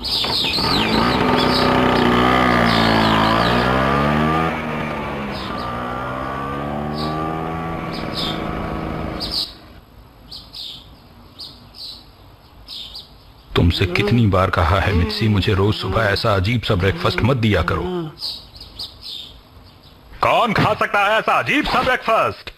तुमसे कितनी बार कहा है मित्सी, मुझे रोज सुबह ऐसा अजीब सा ब्रेकफास्ट मत दिया करो। कौन खा सकता है ऐसा अजीब सा ब्रेकफास्ट?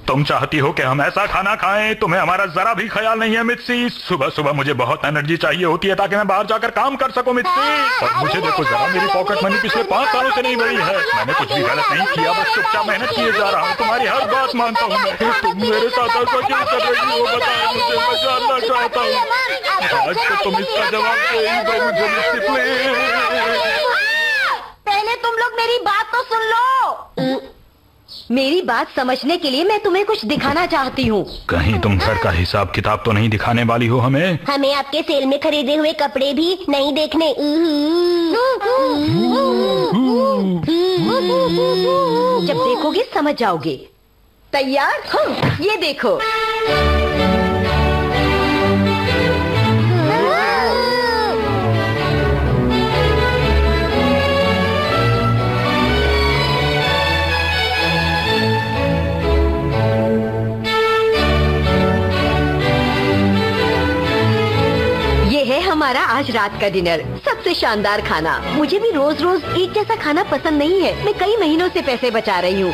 तुम चाहती हो कि हम ऐसा खाना खाएं? तुम्हें हमारा जरा भी ख्याल नहीं है मित्सी। सुबह सुबह मुझे बहुत एनर्जी चाहिए होती है ताकि मैं बाहर जाकर काम कर सकूं मित्सी। और मुझे देखो जरा, मेरी पॉकेट मनी पिछले 5 सालों से नहीं बढ़ी है। मैंने कुछ भी गलत नहीं किया, बस चुपचाप मेहनत किए जा रहा हूँ। तुम्हारी हर बात मानता हूँ मैं। तुम मेरे साथ ऐसा क्यों कर रही हो बताओ मुझे, मैं जानना चाहता हूँ। आज तो तुम इसका जवाब दे ही दो मुझे मित्सी, प्लीज। पहले तुम लोग मेरी बात तो सुन लो। मेरी बात समझने के लिए मैं तुम्हें कुछ दिखाना चाहती हूँ। कहीं तुम घर का हिसाब किताब तो नहीं दिखाने वाली हो हमें? हमें आपके सेल में खरीदे हुए कपड़े भी नहीं देखने। जब देखोगे समझ जाओगे। तैयार? ये देखो। हमारा आज रात का डिनर, सबसे शानदार खाना। मुझे भी रोज रोज एक जैसा खाना पसंद नहीं है। मैं कई महीनों से पैसे बचा रही हूँ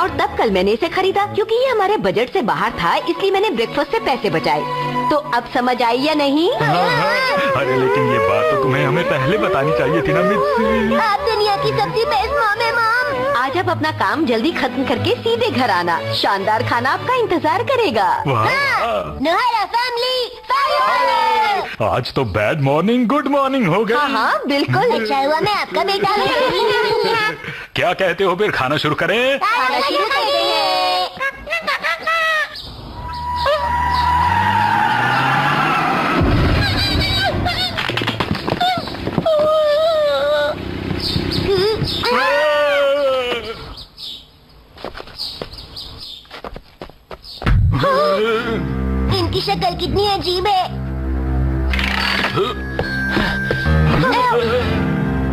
और तब कल मैंने इसे खरीदा क्योंकि ये हमारे बजट से बाहर था, इसलिए मैंने ब्रेकफास्ट से पैसे बचाए। तो अब समझ आई या नहीं? अरे लेकिन ये बात तो तुम्हें हमें पहले बतानी चाहिए थी ना मित्सी। आप दुनिया की सबसे बेस्ट मॉम है मॉम। आज आप अपना काम जल्दी खत्म करके सीधे घर आना। शानदार खाना आपका इंतजार करेगा। नोएला फैमिली। आज तो बैड मॉर्निंग गुड मॉर्निंग हो गई। हाँ बिल्कुल। अच्छा हुआ मैं आपका बेटा हूँ। क्या कहते हो, फिर खाना शुरू करें? खाना शुरू करते हैं। इनकी शक्ल कितनी अजीब है।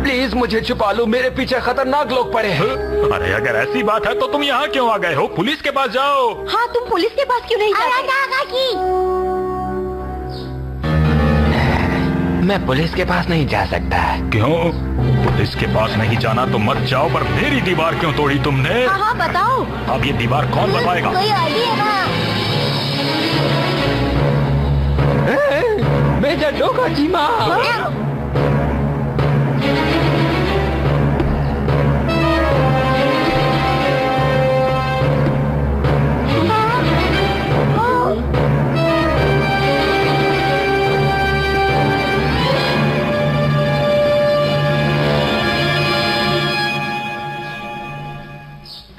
प्लीज मुझे छुपा लो, मेरे पीछे खतरनाक लोग पड़े हैं। अरे अगर ऐसी बात है तो तुम यहाँ क्यों आ गए हो? पुलिस के पास जाओ। हाँ तुम पुलिस के पास क्यों नहीं जाते? मैं पुलिस के पास नहीं जा सकता। क्यों? पुलिस के पास नहीं जाना तो मत जाओ, पर मेरी दीवार क्यों तोड़ी तुमने? हाँ बताओ। अब ये दीवार कौन बनवाएगा? कोई आइडिया? मेजर डोकाजिमा।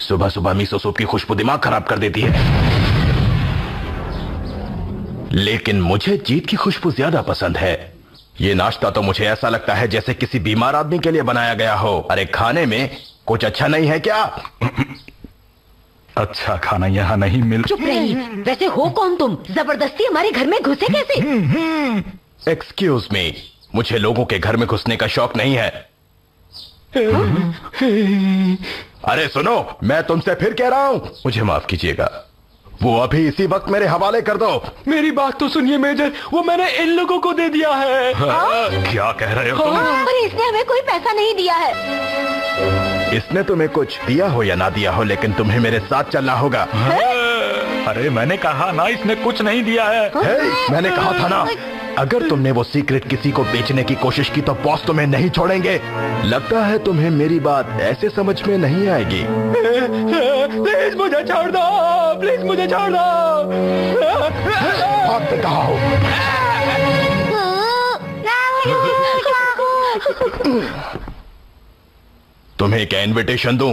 सुबह सुबह मिसो सूप की खुशबू दिमाग खराब कर देती है, लेकिन मुझे जीत की खुशबू ज्यादा पसंद है। ये नाश्ता तो मुझे ऐसा लगता है जैसे किसी बीमार आदमी के लिए बनाया गया हो। अरे खाने में कुछ अच्छा नहीं है क्या? अच्छा खाना यहाँ नहीं मिल। चुप रहिए। वैसे हो कौन तुम? जबरदस्ती हमारे घर में घुसे कैसे? एक्सक्यूज मी, मुझे लोगों के घर में घुसने का शौक नहीं है। अरे सुनो, मैं तुमसे फिर कह रहा हूं, मुझे माफ कीजिएगा। वो अभी इसी वक्त मेरे हवाले कर दो। मेरी बात तो सुनिए मेजर, वो मैंने इन लोगों को दे दिया है। क्या कह रहे हो तुम? पर इसने हमें कोई पैसा नहीं दिया है। इसने तुम्हें कुछ दिया हो या ना दिया हो, लेकिन तुम्हें मेरे साथ चलना होगा। अरे मैंने कहा ना, इसने कुछ नहीं दिया है। मैंने कहा था ना, अगर तुमने वो सीक्रेट किसी को बेचने की कोशिश की तो बॉस तुम्हें नहीं छोड़ेंगे। लगता है तुम्हें मेरी बात ऐसे समझ में नहीं आएगी। प्लीज मुझे छोड़ दो, प्लीज मुझे छोड़ दो। भाग कहाँ हो? तुम्हें क्या इनविटेशन दूं?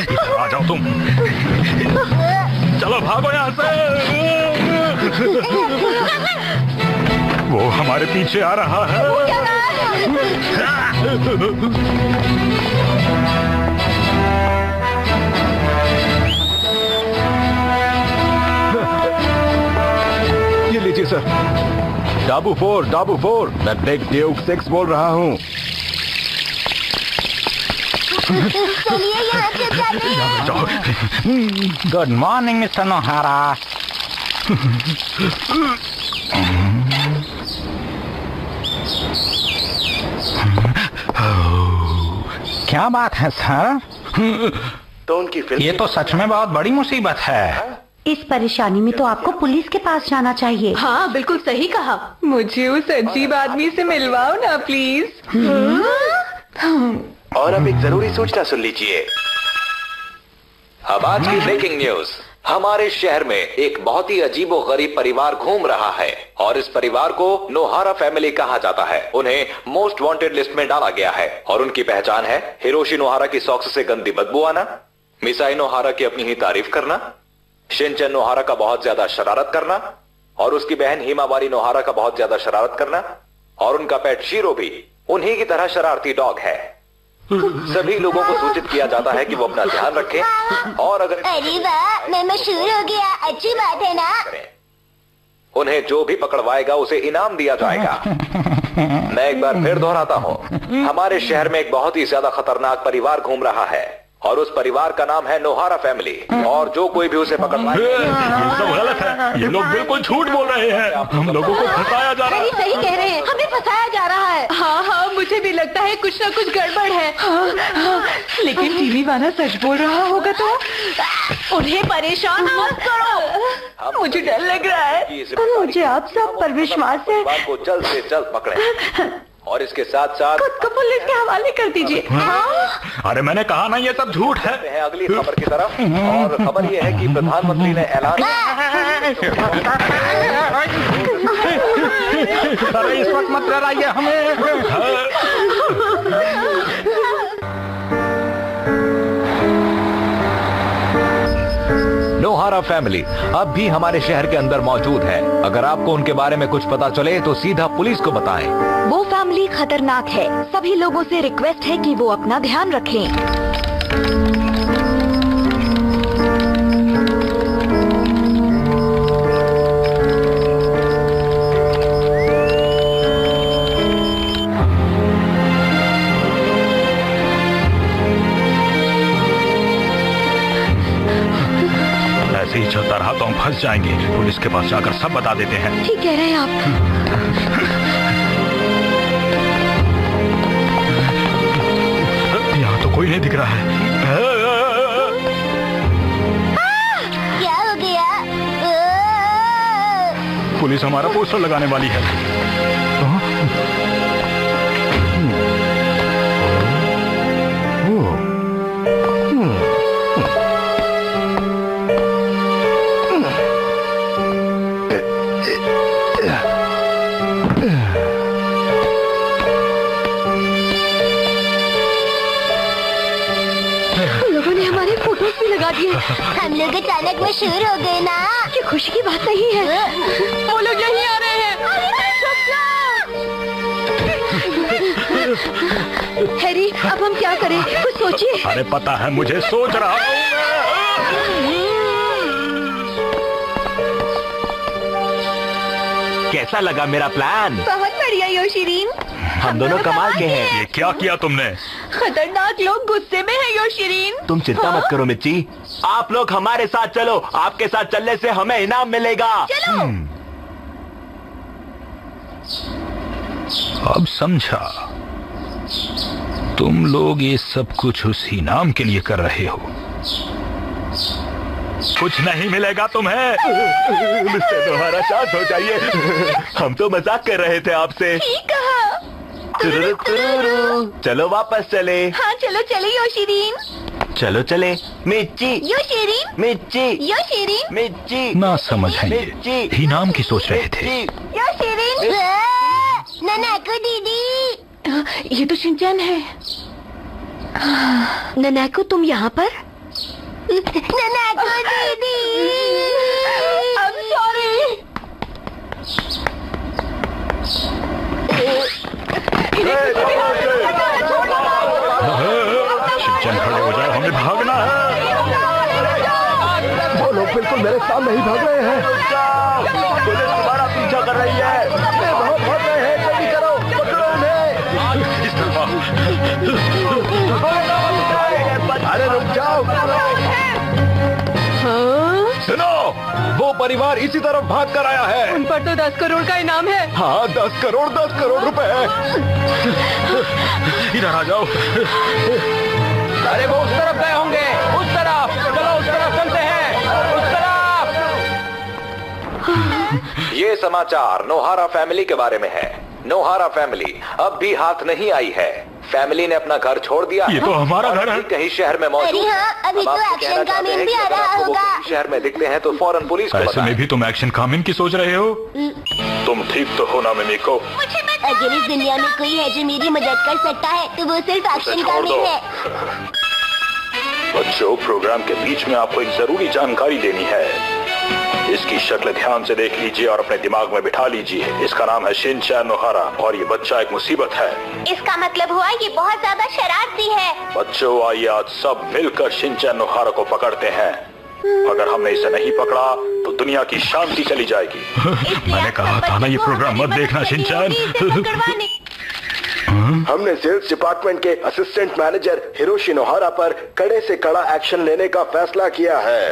इधर आ जाओ तुम। चलो भागो यहाँ से। वो हमारे पीछे आ रहा है। ये लीजिए ऑफिसर। डाबू 4, मैं बिग ड्यूक 6 बोल रहा हूँ। चलिए यहाँ से चलिए। Good morning mister नोहारा। क्या बात है सर? तो उनकी फिल्म ये तो सच में बहुत बड़ी मुसीबत है। इस परेशानी में तो आपको पुलिस के पास जाना चाहिए। हाँ बिल्कुल सही कहा। मुझे उस अजीब आदमी से मिलवाओ ना प्लीज। और अब एक जरूरी सूचना सुन लीजिए। अब आज की ब्रेकिंग न्यूज। हमारे शहर में एक बहुत ही अजीबो गरीब परिवार घूम रहा है और इस परिवार को नोहारा फैमिली कहा जाता है। उन्हें मोस्ट वांटेड लिस्ट में डाला गया है और उनकी पहचान है हिरोशी नोहारा की सॉक्स से गंदी बदबू आना, मिसाई नोहारा की अपनी ही तारीफ करना, शिनचैन नोहारा का बहुत ज्यादा शरारत करना और उसकी बहन हिमावारी नोहारा का बहुत ज्यादा शरारत करना और उनका पेट शीरो भी उन्हीं की तरह शरारती डॉग है। सभी लोगों को सूचित किया जाता है कि वो अपना ध्यान रखें और अगर अरे वाह, मैं मशहूर हो गया। अच्छी बात है ना। उन्हें जो भी पकड़वाएगा उसे इनाम दिया जाएगा। मैं एक बार फिर दोहराता हूँ, हमारे शहर में एक बहुत ही ज्यादा खतरनाक परिवार घूम रहा है और उस परिवार का नाम है नोहारा फैमिली और जो कोई भी उसे पकड़वाएगा। ये सब गलत है। ये लोग बिल्कुल झूठ बोल रहे हैं। हम लोगों को फंसाया जा रहा है। सही कह रहे हैं, हमें फंसाया जा रहा है। हाँ हाँ, मुझे भी लगता है कुछ ना कुछ गड़बड़ है। हाँ, लेकिन टीवी वाला सच बोल रहा होगा तो? उन्हें परेशान मत करो। मुझे डर लग रहा है। मुझे आप सब पर विश्वास है। परिवार को जल्द से जल्द पकड़े और इसके साथ साथ खुद को पुलिस के हवाले कर दीजिए। अरे मैंने कहा ना ये सब झूठ है। है अगली खबर की तरफ और खबर यह है कि प्रधानमंत्री ने ऐलान अरे इस वक्त मत डराइए हमें। नोहारा फैमिली अब भी हमारे शहर के अंदर मौजूद है। अगर आपको उनके बारे में कुछ पता चले तो सीधा पुलिस को बताएं। वो फैमिली खतरनाक है। सभी लोगों से रिक्वेस्ट है कि वो अपना ध्यान रखें। ऐसे ही चलता रहा तो हम फंस जाएंगे। पुलिस के पास जाकर सब बता देते हैं। ठीक कह रहे हैं आप। यहाँ तो कोई नहीं दिख रहा है। क्या हो गया? पुलिस हमारा पोस्टर लगाने वाली है। लोगों ने हमारे फोटोज भी लगा दिए। हम लोग अचानक मशहूर हो गए ना। ये खुशी की बात नहीं है। वो लोग यहीं आ रहे हैं। हैरी, अब हम क्या करें? कुछ सोचिए। अरे पता है मुझे, सोच रहा हूँ। कैसा लगा मेरा प्लान? बहुत बढ़िया योशिरीन। हम दोनों कमाल के हैं। ये क्या किया तुमने? खतरनाक लोग गुस्से में है योशिरीन। तुम चिंता मत करो मिर्ची, आप लोग हमारे साथ चलो। आपके साथ चलने से हमें इनाम मिलेगा। चलो। अब समझा, तुम लोग ये सब कुछ उस इनाम के लिए कर रहे हो। कुछ नहीं मिलेगा तुम्हें। मिस्टर नोहारा, शांत हो जाइए। हम तो मजाक कर रहे थे आपसे। ठीक कहा। चलो वापस चले। हाँ चलो चले योशिरीन। चलो चले। मिर्ची, योशिरीन, मिर्ची, योशिरीन, मिर्ची। ना समझ है ये, इनाम की सोच रहे थे। योशिरीन। ननाको दीदी। ये तो शिनचैन है। ननाको, तुम यहाँ पर? ननाको दीदी। I'm sorry। शिनचैन खड़े हो जाओ, हमें भागना है। वो लोग बिल्कुल मेरे सामने ही भाग रहे हैं। पुलिस तुम्हारा पीछा रही है। बहुत बहुत रहे हैं, जल्दी करो, पकड़ो उन्हें। इस तरफ। अरे रुक जाओ। सुनो, वो परिवार इसी तरफ भाग कर आया है। उन पर तो 10 करोड़ का इनाम है। हाँ, 10 करोड़ रुपए। इधर आ जाओ। अरे वो उस तरफ गए होंगे, उस तरफ चलो, उस तरफ चलते हैं, उस तरफ। ये समाचार नोहारा फैमिली के बारे में है। नोहारा फैमिली अब भी हाथ नहीं आई है। फैमिली ने अपना घर छोड़ दिया। ये तो हमारा घर है। कहीं शहर में मौजूद। अरे हाँ, अभी तो एक्शन कामिन भी आ रहा होगा। शहर में दिखते हैं तो फौरन पुलिस को ऐसे बताएं। में भी तुम एक्शन कामिन की सोच रहे हो? तुम ठीक तो हो ना मिमिको? अगर इस दुनिया में कोई है जो मेरी मदद कर सकता है तो वो सिर्फ एक्शन कामिन है। बच्चों, प्रोग्राम के बीच में आपको एक जरूरी जानकारी देनी है। इसकी शक्ल ध्यान से देख लीजिए और अपने दिमाग में बिठा लीजिए। इसका नाम है शिनचैन नोहारा और ये बच्चा एक मुसीबत है। इसका मतलब हुआ ये बहुत ज्यादा शरारती है। बच्चों, आइए आज सब मिलकर शिनचैन नोहारा को पकड़ते हैं। अगर हमने इसे नहीं पकड़ा तो दुनिया की शांति चली जाएगी। मैंने कहा था ना, ये प्रोग्राम मत देखना शिनचैन। हमने सेल्स डिपार्टमेंट के असिस्टेंट मैनेजर हिरोशी नोहारा पर कड़े से कड़ा एक्शन लेने का फैसला किया है।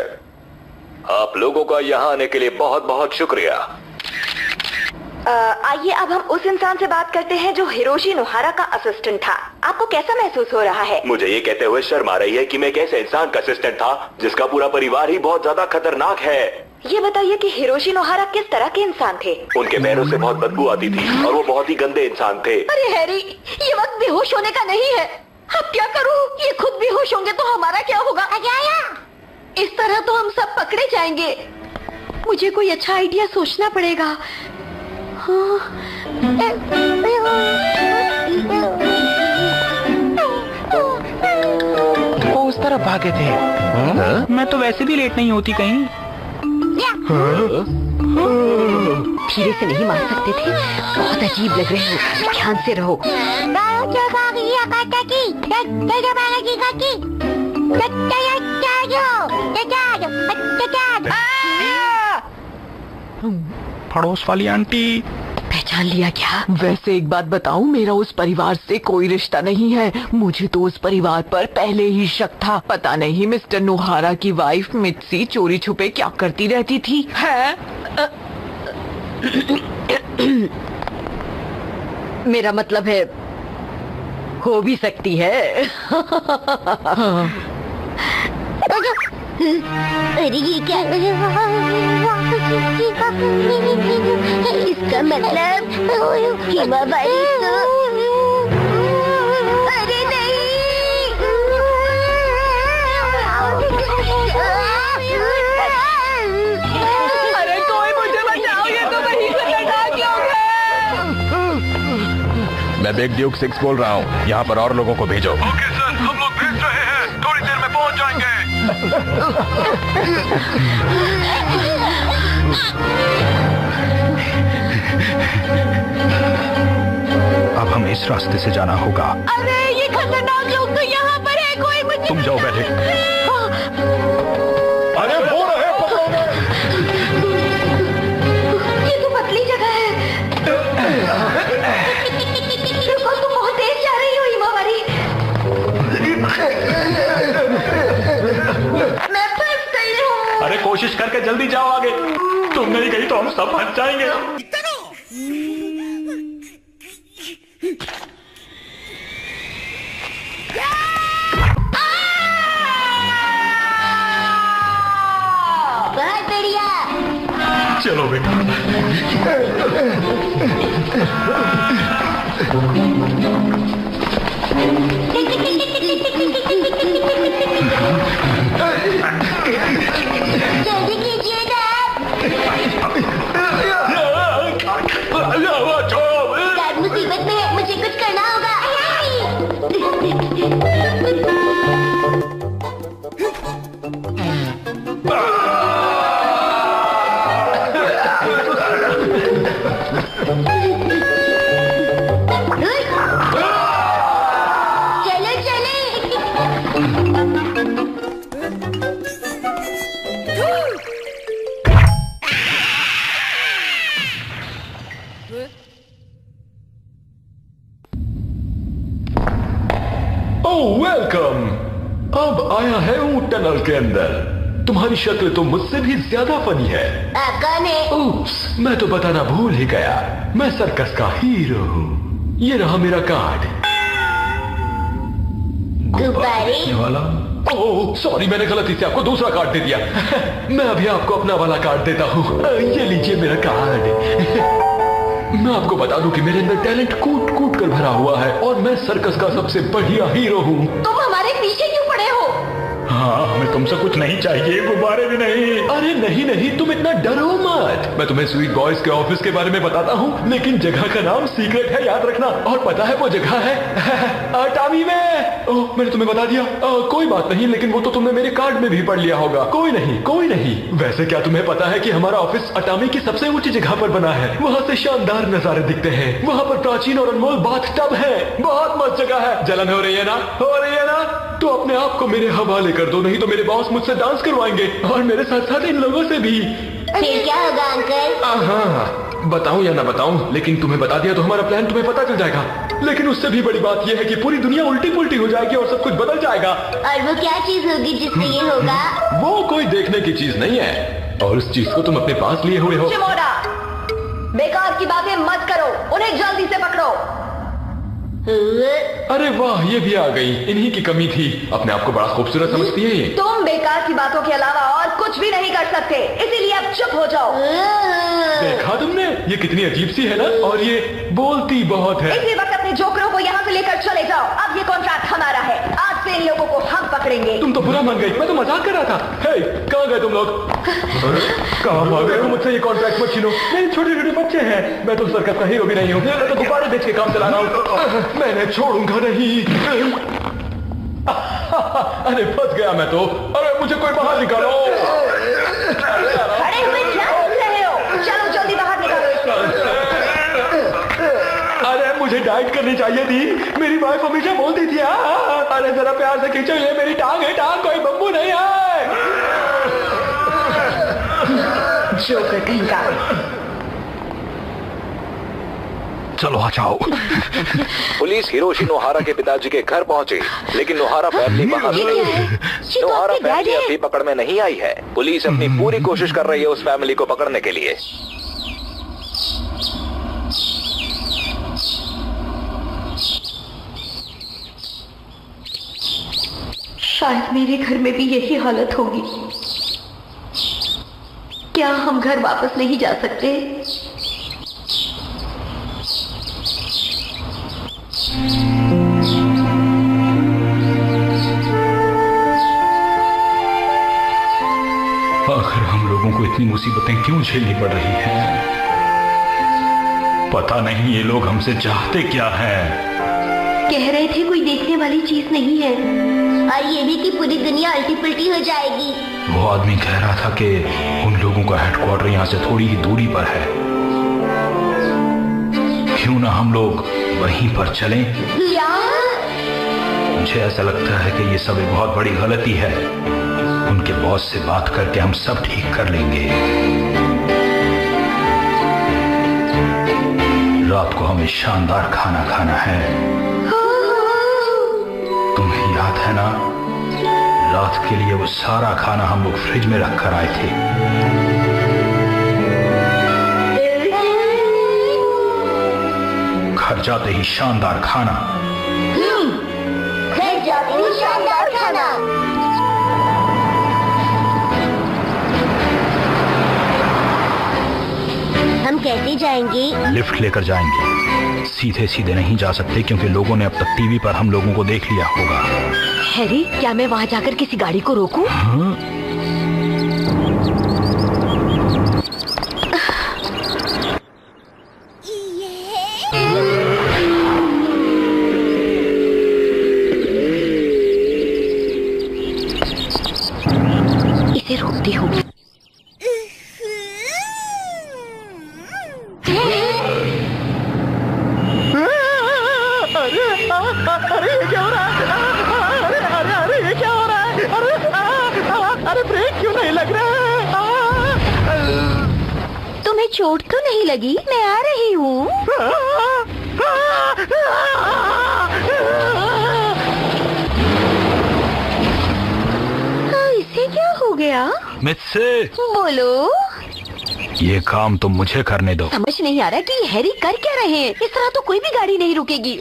आप लोगों का यहाँ आने के लिए बहुत बहुत शुक्रिया। आइए अब हम उस इंसान से बात करते हैं जो हिरोशी नोहारा का असिस्टेंट था। आपको कैसा महसूस हो रहा है? मुझे ये कहते हुए शर्म आ रही है कि मैं एक ऐसे इंसान का असिस्टेंट था जिसका पूरा परिवार ही बहुत ज्यादा खतरनाक है। ये बताइए कि हिरोशी नोहारा किस तरह के इंसान थे? उनके पैरों से बहुत बदबू आती थी और वो बहुत ही गंदे इंसान थे। अरे हैरी, ये वक्त बेहोश होने का नहीं है। अब क्या करूं? ये खुद बेहोश होंगे तो हमारा क्या होगा? इस तरह तो हम सब पकड़े जाएंगे। मुझे कोई अच्छा आइडिया सोचना पड़ेगा। वो उस तरफ भागे थे। मैं तो वैसे भी लेट नहीं होती कहीं। धीरे से नहीं मार सकते थे, बहुत अजीब लग रहे हो। ध्यान से रहो। पड़ोस वाली आंटी। पहचान लिया क्या? वैसे एक बात बताऊं, मेरा उस परिवार से कोई रिश्ता नहीं है। मुझे तो उस परिवार पर पहले ही शक था। पता नहीं मिस्टर नोहारा की वाइफ मित्सी चोरी छुपे क्या करती रहती थी। है? मेरा मतलब है, हो भी सकती है। अरे ये क्या? इसका मतलब हिमा बारी तो... अरे नहीं! अरे कोई मुझे बचाओ, ये तो वही खतरनाक लोग हैं। मैं बिग ड्यूक 6 बोल रहा हूँ, यहाँ पर और लोगों को भेजो। ओके सर, हम लोग भेज रहे हैं। थोड़ी देर में पहुंच जाएंगे। अब हमें इस रास्ते से जाना होगा। अरे ये खतरनाक लोग तो यहाँ पर है। कोई मुझे... तुम जाओ पहले। अरे वो रहे, पकड़ो उन्हें। ये तो पतली जगह है। रुको, तुम बहुत तेज जा रही हो हिमावरी। मैं फंस गई हूँ। अरे कोशिश करके जल्दी जाओ आगे। तुम नहीं गई तो हम सब फंस जाएंगे। बहुत बढ़िया। चलो बेटा। जल्दी कीजिए ना। डैड मुसीबत में है, मुझे कुछ करना होगा। चलो चले। ओह वेलकम। अब आया है हूँ टनल के अंदर। तुम्हारी शक्ल तो मुझसे भी ज्यादा फनी है। आप कौन है? ओप्स, मैं तो बताना भूल ही गया। मैं सर्कस का हीरो हूँ। ये रहा मेरा कार्ड। गुब्बारे वाला। ओह सॉरी, मैंने गलती से आपको दूसरा कार्ड दे दिया। मैं अभी आपको अपना वाला कार्ड देता हूँ। ये लीजिए मेरा कार्ड। मैं आपको बता दूं कि मेरे अंदर टैलेंट कूट कूट कर भरा हुआ है और मैं सर्कस का सबसे बढ़िया हीरो हूँ। तुम हमारे पीछे क्यों पड़े हो? हाँ, हमें तुमसे कुछ नहीं चाहिए, गुब्बारे भी नहीं। अरे नहीं नहीं, तुम इतना डरो मत। मैं तुम्हें स्वीट बॉयज के ऑफिस के बारे में बताता हूँ, लेकिन जगह का नाम सीक्रेट है, याद रखना। और पता है वो जगह है अटामी में। ओह, मैंने तुम्हें बता दिया। कोई बात नहीं, लेकिन वो तो तुमने मेरे कार्ड में भी पढ़ लिया होगा। कोई नहीं कोई नहीं। वैसे क्या तुम्हें पता है कि हमारा ऑफिस अटामी की सबसे ऊंची जगह पर बना है? वहाँ से शानदार नजारे दिखते हैं। वहाँ पर प्राचीन और अनमोल बाथ टब है। बहुत मस्त जगह है। जलन हो रही है ना? हो रही है ना? तो अपने आप को मेरे हवाले कर दो, नहीं तो मेरे बॉस मुझसे डांस करवाएंगे और मेरे साथ साथ इन लोगों से भी। फिर क्या होगा अंकल? हाँ, बताऊं या ना बताऊं, लेकिन तुम्हें बता दिया तो हमारा प्लान तुम्हें पता चल जाएगा। लेकिन उससे भी बड़ी बात यह है कि पूरी दुनिया उल्टी पुल्टी हो जाएगी और सब कुछ बदल जाएगा। और वो क्या चीज होगी जिससे ये होगा? वो कोई देखने की चीज नहीं है और उस चीज को तुम अपने पास लिए हुए हो। चिमोड़ा, बेकार की बातें मत करो, उन्हें जल्दी से पकड़ो। अरे वाह, ये भी आ गई। इन्हीं की कमी थी। अपने आप को बड़ा खूबसूरत समझती है ये। तुम बेकार की बातों के अलावा और कुछ भी नहीं कर सकते, इसीलिए अब चुप हो जाओ। देखा तुमने, ये कितनी अजीब सी है ना, और ये बोलती बहुत है। इसी वक्त अपने जोकरों को यहाँ से लेकर चले जाओ। अब ये कॉन्ट्रैक्ट हमारा है। आज से इन लोगों को हम पकड़ेंगे। तुम तो बुरा मान गई, मैं तो मजाक कर रहा था। हे, कहाँ गए तुम लोग? कहाँ भाग गए? मुझसे ये कॉन्ट्रैक्ट मत छीनो। नहीं, छोटे छोटे बच्चे हैं। मैं तो सर्कस का हीरो भी नहीं हूँ। मैं तो गुब्बारे बेच के काम चला रहा हूँ। मैंने छोड़ूंगा नहीं। अरे फंस गया मैं तो। अरे मुझे कोई बाहर निकालो। अरे हुए क्या कर रहे हो? चलो जल्दी बाहर निकालो इसे। अरे मुझे डाइट करनी चाहिए थी। मेरी वाइफ हमेशा बोलती थी, अरे जरा प्यार से खींचो, ये मेरी टांग है, टांग कोई बम्बू नहीं है। जोकर कहीं का। चलो आ जाओ। पुलिस हिरोशी नोहारा के पिताजी के घर पहुंची, लेकिन नोहारा फैमिली बाहर नहीं है। नोहारा फैमिली अभी पकड़ में नहीं आई है। पुलिस अपनी पूरी कोशिश कर रही है उस फैमिली को पकड़ने के लिए। शायद मेरे घर में भी यही हालत होगी। क्या हम घर वापस नहीं जा सकते? आखिर हम लोगों को इतनी मुसीबतें क्यों झेलनी पड़ रही हैं? पता नहीं ये लोग हमसे चाहते क्या हैं। कह रहे थे कोई देखने वाली चीज नहीं है, और ये भी कि पूरी दुनिया उल्टी पुल्टी हो जाएगी। वो आदमी कह रहा था कि उन लोगों का हेडक्वार्टर यहाँ से थोड़ी ही दूरी पर है। क्यों ना हम लोग वहीं पर चलें? मुझे ऐसा लगता है कि ये सब एक बहुत बड़ी गलती है। उनके बॉस से बात करके हम सब ठीक कर लेंगे। रात को हमें शानदार खाना खाना है। तुम्हें याद है ना, रात के लिए वो सारा खाना हम लोग फ्रिज में रख कर आए थे। घर जाते ही शानदार खाना। घर जाते ही शानदार खाना। हम कैसे जाएंगे? लिफ्ट लेकर जाएंगे। सीधे सीधे नहीं जा सकते क्योंकि लोगों ने अब तक टीवी पर हम लोगों को देख लिया होगा। हैरी, क्या मैं वहाँ जाकर किसी गाड़ी को रोकूं? हाँ? इसे रोकती हूँ। अरे ये क्या हो रहा है? अरे ये क्या हो रहा है? चोट तो नहीं लगी? मैं आ रही हूँ। इसे क्या हो गया? मित्सी, बोलो। ये काम तुम मुझे करने दो। समझ नहीं आ रहा कि हैरी कर क्या रहे हैं। इस तरह तो कोई भी गाड़ी नहीं रुकेगी।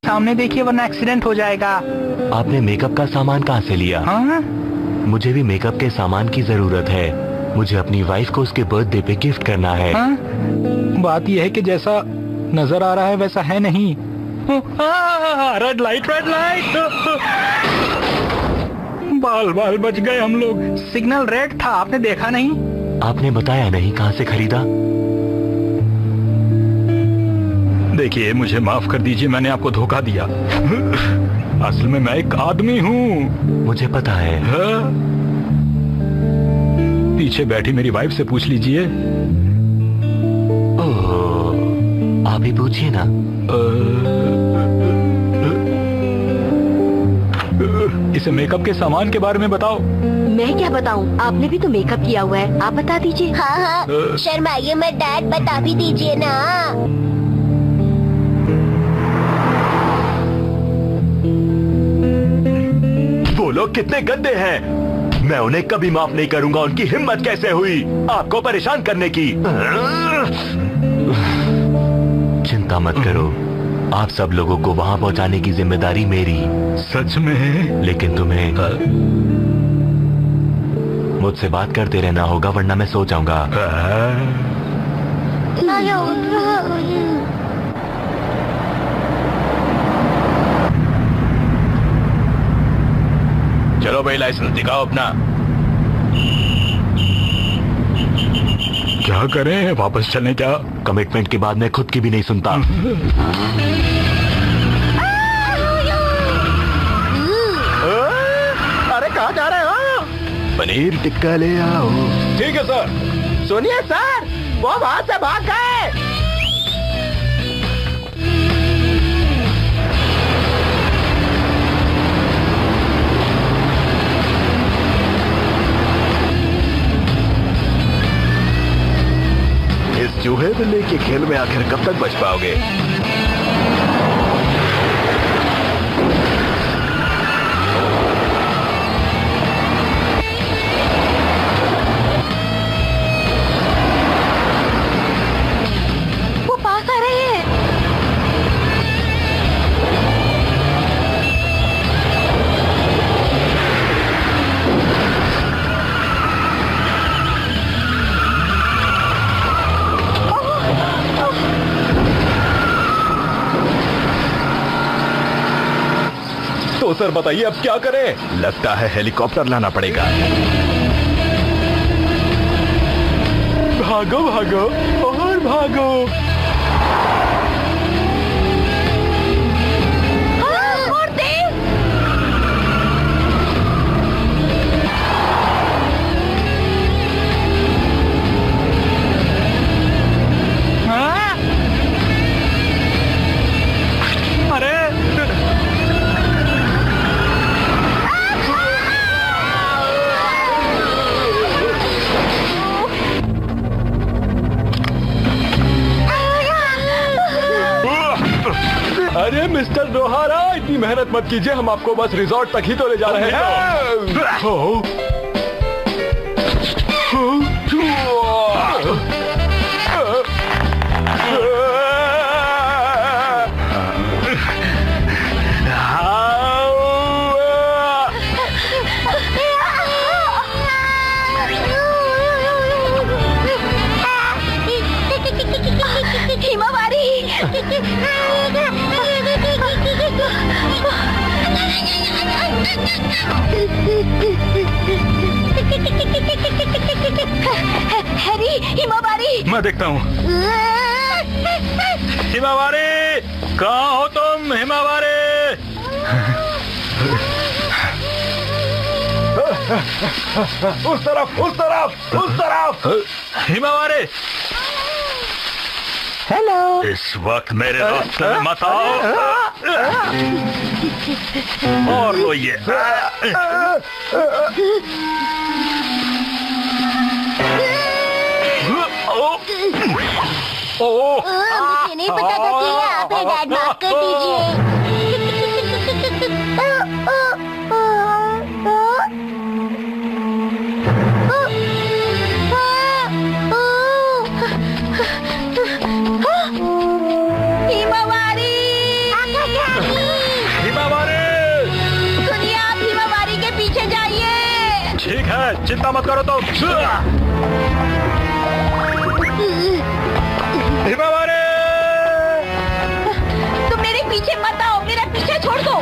सामने देखिए वरना एक्सीडेंट हो जाएगा। आपने मेकअप का सामान कहाँ से लिया? हाँ? मुझे भी मेकअप के सामान की जरूरत है। मुझे अपनी वाइफ को उसके बर्थडे पे गिफ्ट करना है। हाँ? बात यह है कि जैसा नजर आ रहा है वैसा है नहीं। Red light, red light. बाल बाल बच गए हम लोग। सिग्नल रेड था, आपने देखा नहीं? आपने बताया नहीं कहाँ से खरीदा? देखिए, मुझे माफ कर दीजिए, मैंने आपको धोखा दिया। असल में मैं एक आदमी हूँ। मुझे पता है। हाँ? पीछे बैठी मेरी वाइफ से पूछ लीजिए। ओह, आप ही पूछिए ना। इसे मेकअप के सामान के बारे में बताओ। मैं क्या बताऊं? आपने भी तो मेकअप किया हुआ है, आप बता दीजिए। हाँ हाँ, शर्माइए मत डैड, बता भी दीजिए ना। वो लोग कितने गंदे हैं। मैं उन्हें कभी माफ नहीं करूंगा। उनकी हिम्मत कैसे हुई आपको परेशान करने की? चिंता मत करो, आप सब लोगों को वहां पहुंचाने की जिम्मेदारी मेरी। सच में? लेकिन तुम्हें मुझसे बात करते रहना होगा वरना मैं सो जाऊंगा। चलो भाई, लाइसेंस दिखाओ अपना। क्या करें, वापस चलें क्या? कमिटमेंट के बाद मैं खुद की भी नहीं सुनता। अरे कहाँ जा रहे हो? पनीर टिक्का ले आओ। ठीक है सर। सुनिए सर, वो वहाँ से भाग गए। इस चूहे बिल्ली के खेल में आखिर कब तक बच पाओगे? वो पास आ रहे हैं। तो सर बताइए अब क्या करें? लगता है हेलीकॉप्टर लाना पड़ेगा। भागो भागो और भागो। अरे मिस्टर दोहारा, इतनी मेहनत मत कीजिए, हम आपको बस रिजॉर्ट तक ही तो ले जा रहे हैं। Harry, Himawari. मैं देखता हूँ। हिमावारी। कहाँ हो तुम हिमावारे? उस तरफ, उस तरफ, उस तरफ। हिमावारे, हेलो। इस वक्त मेरे रास्ते में मत आओ। और लो ये। मुझे नहीं पता था कि ये आप हैं, डैड, माफ कर दीजिए। हिमावारी! हिमावारे! सुनिए, आप हिमावारी के पीछे जाइए। ठीक है, चिंता मत करो तुम। हिमावारे! तुम मेरे पीछे मत आओ, मेरा पीछे छोड़ दो।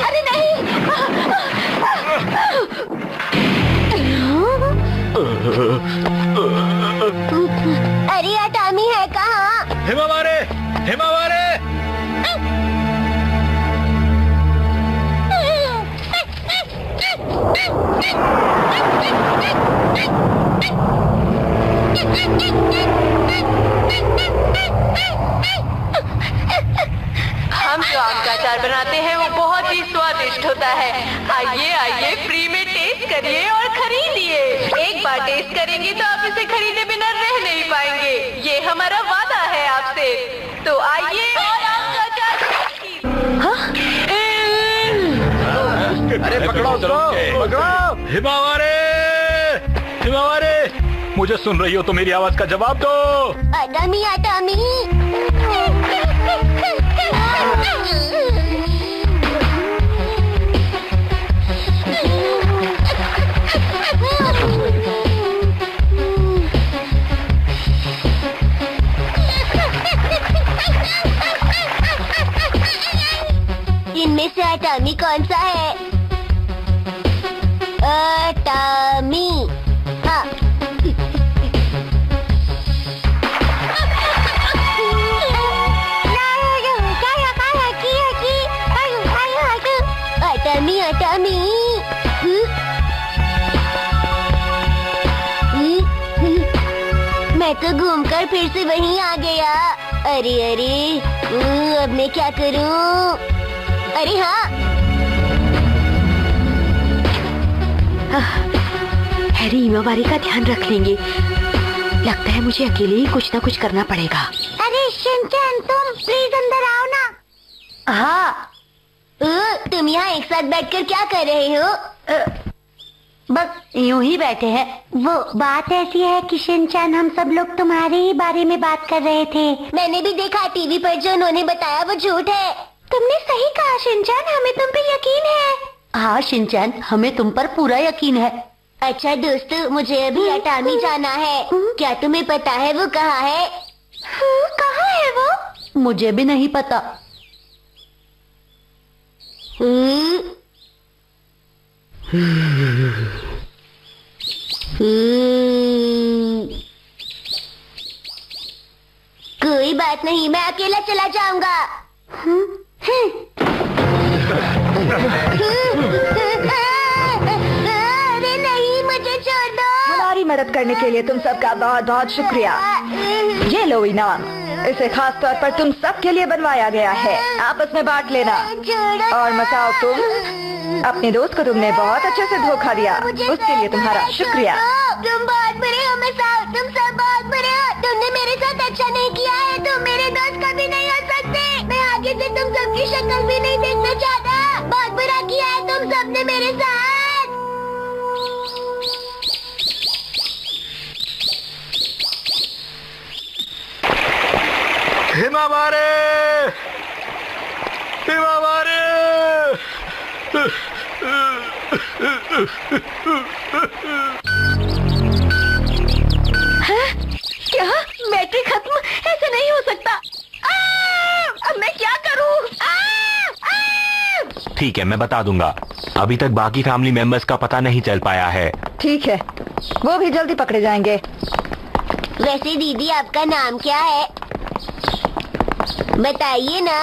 अरे नहीं। अरे अटामी है कहाँ? हिमावारे! हिमावारे! हम जो आम का अचार बनाते हैं वो बहुत ही स्वादिष्ट होता है। आइए आइए, फ्री में टेस्ट करिए और खरीदिए। एक बार टेस्ट करेंगे तो आप इसे खरीदे बिना रह नहीं पाएंगे। ये हमारा वादा है आपसे। तो आइए और आम का अचार। अरे पकड़ो उसको, पकड़ो। हिमावारे! हिमावारे! मुझे सुन रही हो तो मेरी आवाज का जवाब दो। अटामी, अटामी। इनमें से अटामी कौन सा है? अटामी। हाँ। अटामी, अटामी। मैं तो घूमकर फिर से वहीं आ गया। अरे अरे, अब मैं क्या करूं? अरे हाँ, हैरी हिमावारी का ध्यान रख लेंगे। लगता है मुझे अकेले ही कुछ ना कुछ करना पड़ेगा। अरे शिनचैन, तुम प्लीज अंदर आओ ना। हाँ। तुम यहाँ एक साथ बैठकर क्या कर रहे हो? बस यूं ही बैठे हैं। वो बात ऐसी है कि शिनचैन, हम सब लोग तुम्हारे ही बारे में बात कर रहे थे। मैंने भी देखा टीवी पर, जो उन्होंने बताया वो झूठ है। तुमने सही कहा शिनचैन, हमें तुम पे यकीन है। हाँ शिनचैन, हमें तुम पर पूरा यकीन है। अच्छा दोस्त, मुझे अभी अटामी जाना है। क्या तुम्हें पता है वो कहाँ है? कहाँ है वो? मुझे भी नहीं पता। कोई बात नहीं, मैं अकेला चला जाऊंगा। अरे नहीं, मुझे छोड़ दो। हमारी मदद करने के लिए तुम सबका बहुत बहुत शुक्रिया। ये लो इनाम, इसे खास तौर पर तुम सब के लिए बनवाया गया है। आपस में बांट लेना। और मसाओ, तुम अपने दोस्त को तुमने बहुत अच्छे से धोखा दिया, उसके लिए तुम्हारा शुक्रिया। तुम बहुत बुरे हो मसाओ, तुम सब बहुत बुरे हो। तुमने मेरे साथ अच्छा नहीं किया है। तुम मेरे दोस्त कभी नहीं हो सकते। मैं आगे से तुम सबकी शक्ल भी नहीं देखना चाहता। बहुत बुरा किया है तुम सबने मेरे साथ। हिमावारे! हिमावारे! क्या? बैटरी खत्म? ऐसा नहीं हो सकता। अब मैं क्या करूं? ठीक है, मैं बता दूंगा। अभी तक बाकी फैमिली मेंबर्स का पता नहीं चल पाया है। ठीक है, वो भी जल्दी पकड़े जाएंगे। वैसे दीदी, आपका नाम क्या है? बताइए ना।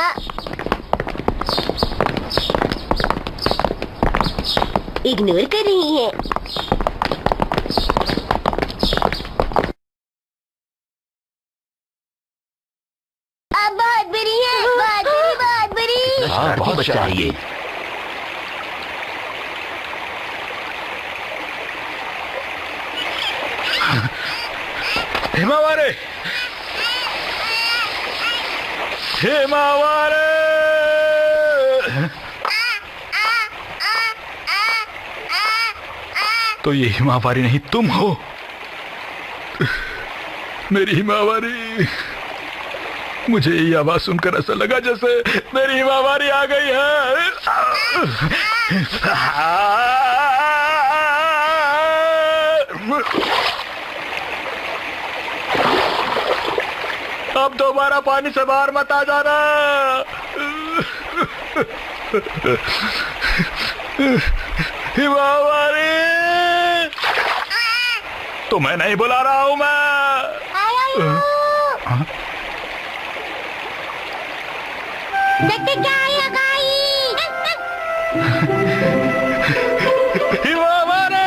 इग्नोर कर रही हैं। आप बहुत बुरी हैं, बहुत बुरी, बहुत बुरी। हाँ, बहुत बच्चा है ये। हिमावारे, हिमावारे। तो ये हिमावारी नहीं तुम हो, मेरी हिमावारी। मुझे ये आवाज सुनकर ऐसा लगा जैसे मेरी हिमावारी आ गई है। अब दोबारा पानी से बाहर मत आ जाना। हिमावारी, तुम्हें नहीं बुला रहा हूं मैं। देखते क्या हिमावारी,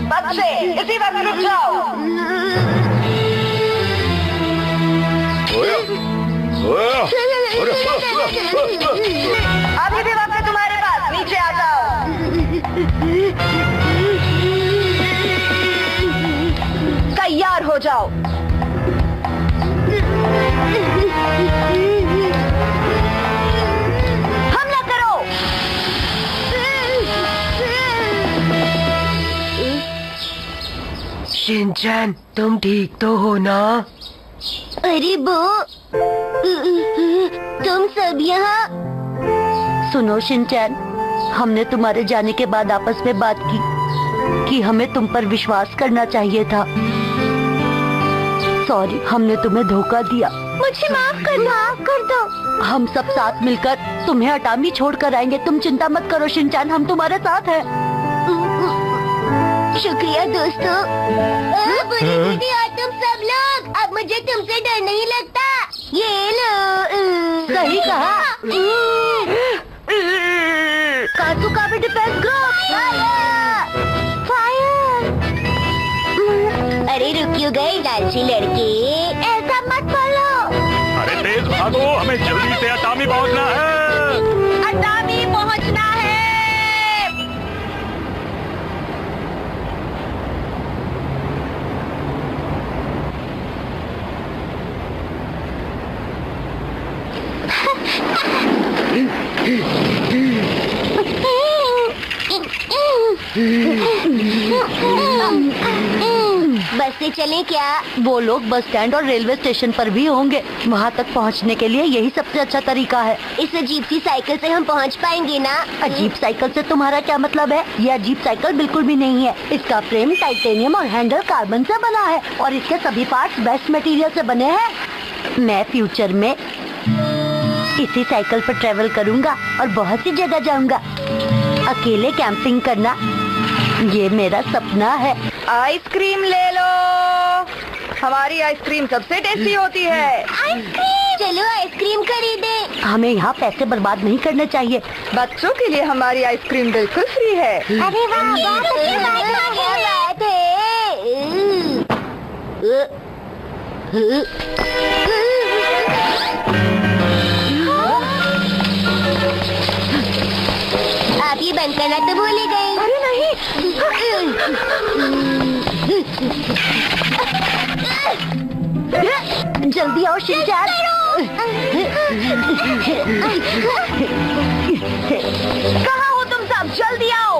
बच्चे इसी वक्त रुक जाओ। अभी भी वक्त है तुम्हारे पास, नीचे आ जाओ। तैयार हो जाओ। हमला करो। शिनचैन, तुम ठीक तो हो ना? अरे बो, तुम सब यहाँ? सुनो शिनचैन, हमने तुम्हारे जाने के बाद आपस में बात की कि हमें तुम पर विश्वास करना चाहिए था। सॉरी, हमने तुम्हें धोखा दिया। मुझे माफ कर दो। हम सब साथ मिलकर तुम्हें अटामी छोड़कर आएंगे। तुम चिंता मत करो शिनचैन, हम तुम्हारे साथ हैं। शुक्रिया दोस्तों। बुरी दीदी और तुम सब लोग, अब मुझे तुमसे डर नहीं लगता। ये लो। सही कहा। काजू का भी डिफेंस ग्रुप। फायर। अरे रुक क्यों गए लालची लड़के, ऐसा मत बोलो। अरे तेज भागो, हमें जल्दी से अटामी पहुंचना है। अटामी पहुंचना है। बस से चलें क्या? वो लोग बस स्टैंड और रेलवे स्टेशन पर भी होंगे। वहाँ तक पहुँचने के लिए यही सबसे अच्छा तरीका है। इस अजीब सी साइकिल से हम पहुँच पाएंगे ना? अजीब साइकिल से तुम्हारा क्या मतलब है? ये अजीब साइकिल बिल्कुल भी नहीं है। इसका फ्रेम टाइटेनियम और हैंडल कार्बन से बना है और इसके सभी पार्ट्स बेस्ट मटेरियल से बने हैं। मैं फ्यूचर में इसी साइकिल पर ट्रेवल करूंगा और बहुत सी जगह जाऊंगा। अकेले कैंपिंग करना ये मेरा सपना है। आइसक्रीम ले लो, हमारी आइसक्रीम सबसे टेस्टी होती है। आइसक्रीम, चलो आइसक्रीम खरीदे। हमें यहाँ पैसे बर्बाद नहीं करने चाहिए। बच्चों के लिए हमारी आइसक्रीम बिल्कुल फ्री है। अरे वाह, बहुत अच्छी बात है। आप ये बंद करना तो भूल ही गए। अरे नहीं। जल्दी आओ शिनचैन। कहाँ हो तुम सब? जल्दी आओ।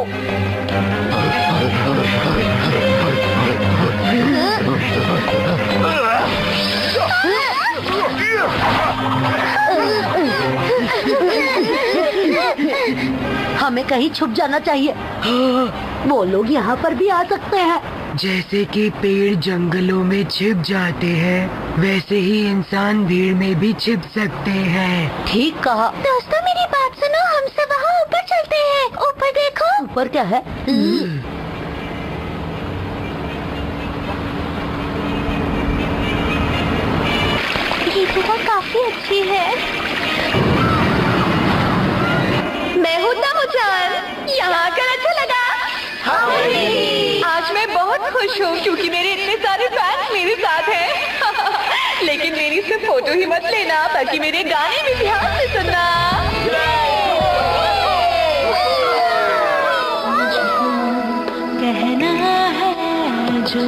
हमें कहीं छुप जाना चाहिए। वो लोग यहाँ पर भी आ सकते हैं। जैसे कि पेड़ जंगलों में छिप जाते हैं, वैसे ही इंसान भीड़ में भी छिप सकते हैं। ठीक कहा। दोस्तों मेरी बात सुनो, हमसे वहाँ ऊपर चलते हैं। ऊपर देखो। ऊपर क्या है? अच्छी है। मैं हूँ तमुचान, यहाँ आकर अच्छा लगा। आज मैं बहुत खुश हूँ क्योंकि मेरे इतने सारे फैंस मेरे साथ हैं। लेकिन मेरी सिर्फ फोटो ही मत लेना, बल्कि मेरे गाने भी ध्यान से सुनना। कहना है जो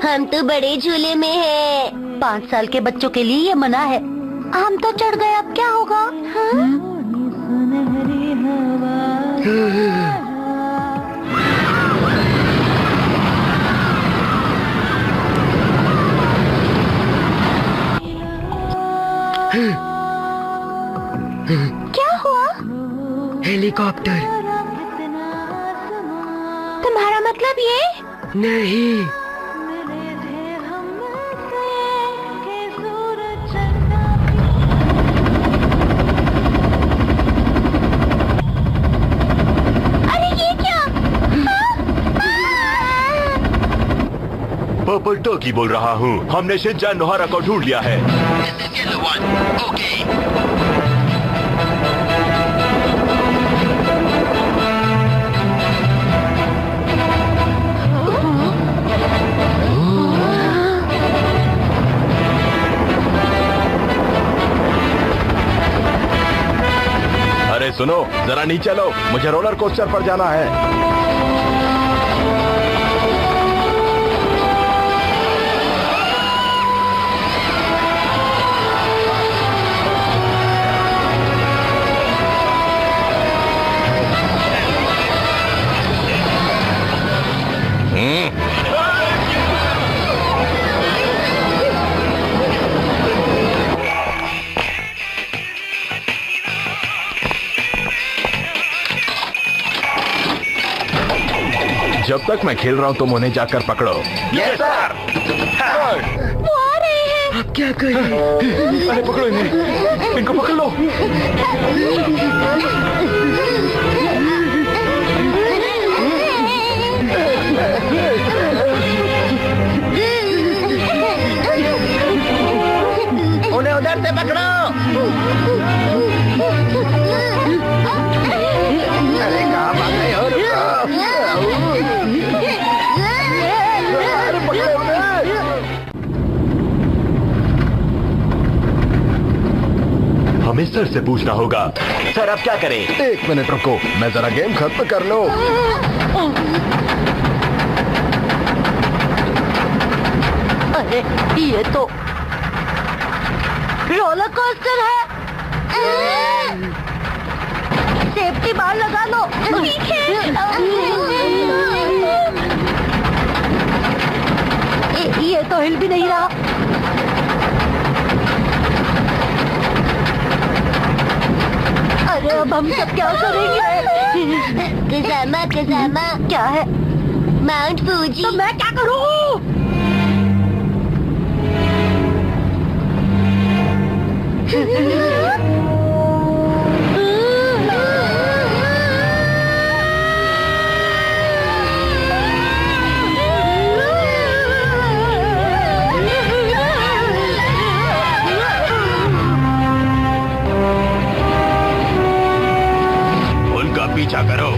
हम तो बड़े झूले में हैं। 5 साल के बच्चों के लिए ये मना है। हम तो चढ़ गए, अब क्या होगा? क्या हुआ? हेलीकॉप्टर। तुम्हारा मतलब ये? नहीं, पर्पल टर्की बोल रहा हूँ। हमने शिनचैन नोहारा को ढूंढ लिया है। अरे सुनो, जरा नीचे लो, मुझे रोलर कोस्टर पर जाना है। जब तक मैं खेल रहा हूँ तुम उन्हें जाकर पकड़ो। Yes sir. वो आ रहे हैं। अब क्या करें? अरे पकड़ो इन्हें, इनको पकड़ लो। उन्हें उधर से पकड़ो। अरे कहाँ भाग गए हो? अरे पकड़ो उन्हें। हमें सर से पूछना होगा। सर अब क्या करें? 1 मिनट रुको, मैं जरा गेम खत्म कर लो। अरे ये तो रोलर कोस्टर है। सेफ्टी बार लगा लो। ठीक है। ये तो हिल भी नहीं रहा। अरे अब हम सब क्या करेंगे? कज़ामा कज़ामा क्या है? Mount Fuji. तो मैं क्या करूँ? उनका पीछा करो।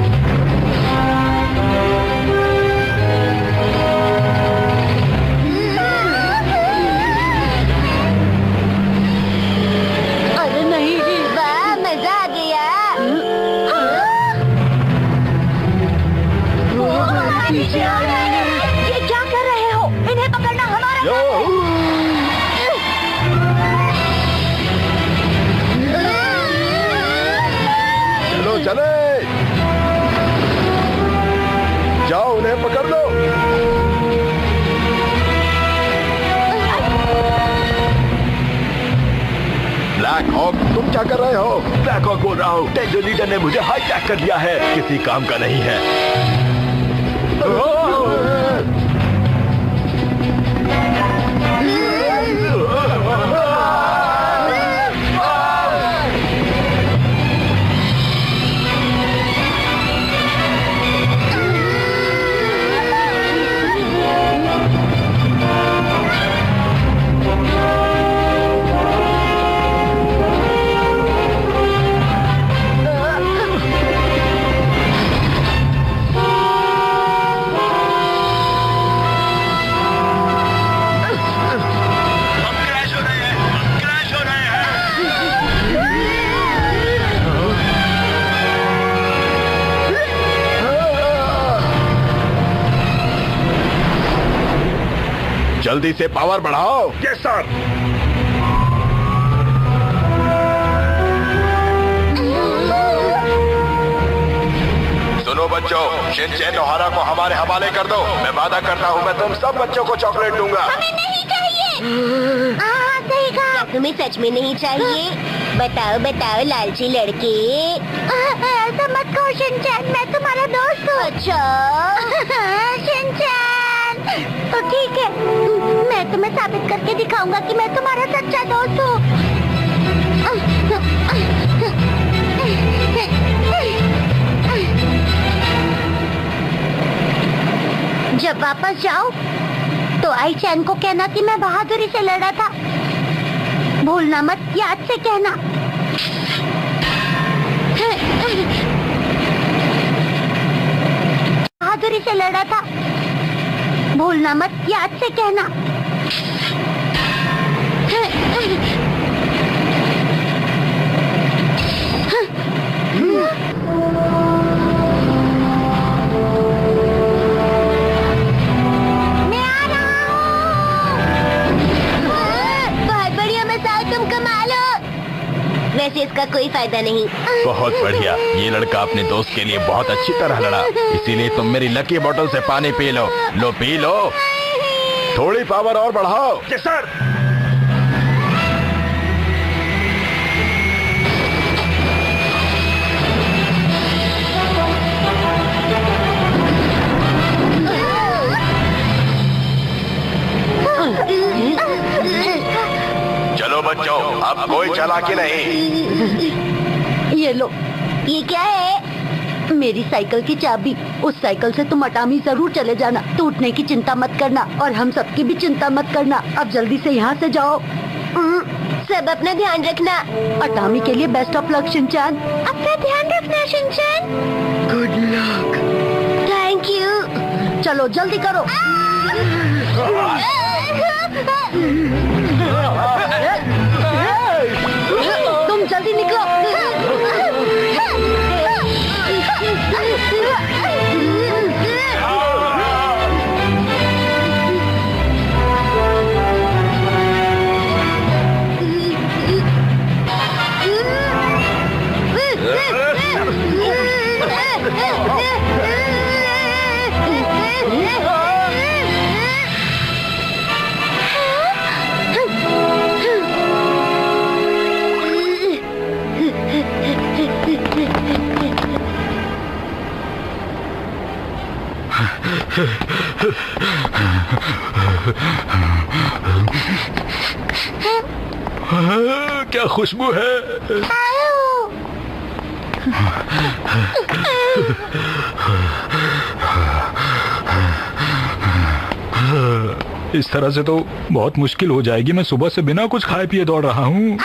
अरे नहीं, वाह मजा आ गया। पीछे आ रहे हैं। ये क्या कर रहे हो? इन्हें पकड़ना हमारा काम है। चलो चले, जाओ उन्हें पकड़ लो। ब्लैक हॉक, तुम क्या कर रहे हो? ब्लैक हॉक बोल रहा हूँ। टेंजो लीडर ने मुझे हाईजैक कर लिया है, किसी काम का नहीं है। जल्दी से पावर बढ़ाओ। Yes sir. सुनो बच्चों, शिनचैन नोहारा को हमारे हवाले कर दो। मैं वादा करता हूँ मैं तुम सब बच्चों को चॉकलेट दूंगा। हमें नहीं चाहिए। हाँ सही कहा। तुम्हें सच में नहीं चाहिए? बताओ बताओ लालची लड़के। ऐसा मत कहो शिनचैन, मैं तुम्हारा दोस्त हूँ। अच्छा शिनचैन, तो ठीक है, मैं तुम्हें साबित करके दिखाऊंगा कि मैं तुम्हारा सच्चा दोस्त हूँ। जब वापस जाओ तो आई चैन को कहना कि मैं बहादुरी से लड़ा था। भूलना मत, याद से कहना। बहादुरी से लड़ा था। भूलना मत, याद से कहना। वैसे इसका कोई फायदा नहीं। बहुत बढ़िया, ये लड़का अपने दोस्त के लिए बहुत अच्छी तरह लड़ा, इसीलिए तुम मेरी लकी बोतल से पानी पी लो। लो पी लो, थोड़ी पावर और बढ़ाओ। Yes sir. चलो बच्चों, अब कोई चालाकी नहीं। ये लो। ये क्या है? मेरी साइकिल की चाबी। उस साइकिल से तुम अटामी जरूर चले जाना। टूटने की चिंता मत करना और हम सबकी भी चिंता मत करना। अब जल्दी से यहाँ से जाओ। सब अपना ध्यान रखना। अटामी के लिए बेस्ट ऑफ लक शिनचैन। अपना ध्यान रखना Shinchan. Good luck. Thank you. चलो जल्दी करो। तुम जल्दी निकलो। क्या खुशबू है। इस तरह से तो बहुत मुश्किल हो जाएगी। मैं सुबह से बिना कुछ खाए पिए दौड़ रहा हूँ।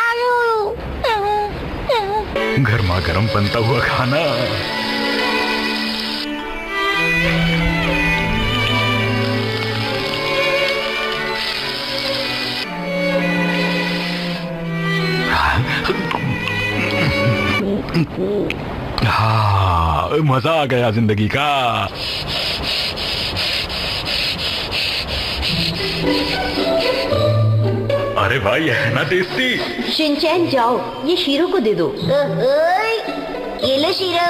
गर्मा गर्म बनता हुआ खाना। हाँ, मजा आ गया जिंदगी का। अरे भाई है ना टेस्टी। शिनचैन जाओ, ये शीरो को दे दो। ये लो शीरो।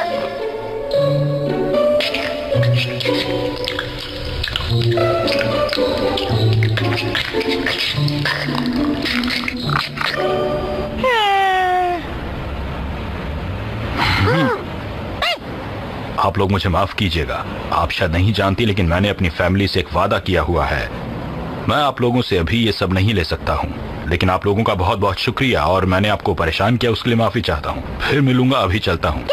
आप लोग मुझे माफ कीजिएगा। आप शायद नहीं जानती, लेकिन मैंने अपनी फैमिली से एक वादा किया हुआ है। मैं आप लोगों से अभी ये सब नहीं ले सकता हूँ, लेकिन आप लोगों का बहुत बहुत शुक्रिया और मैंने आपको परेशान किया उसके लिए माफी चाहता हूँ। फिर मिलूंगा, अभी चलता हूँ।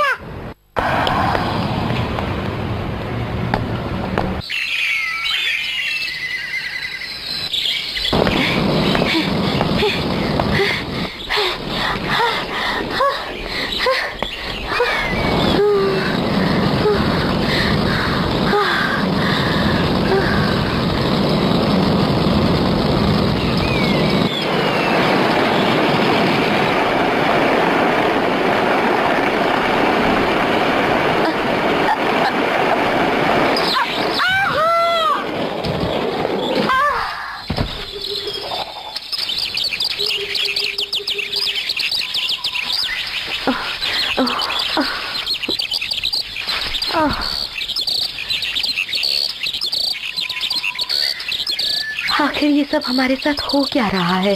आखिर ये सब हमारे साथ हो क्या रहा है?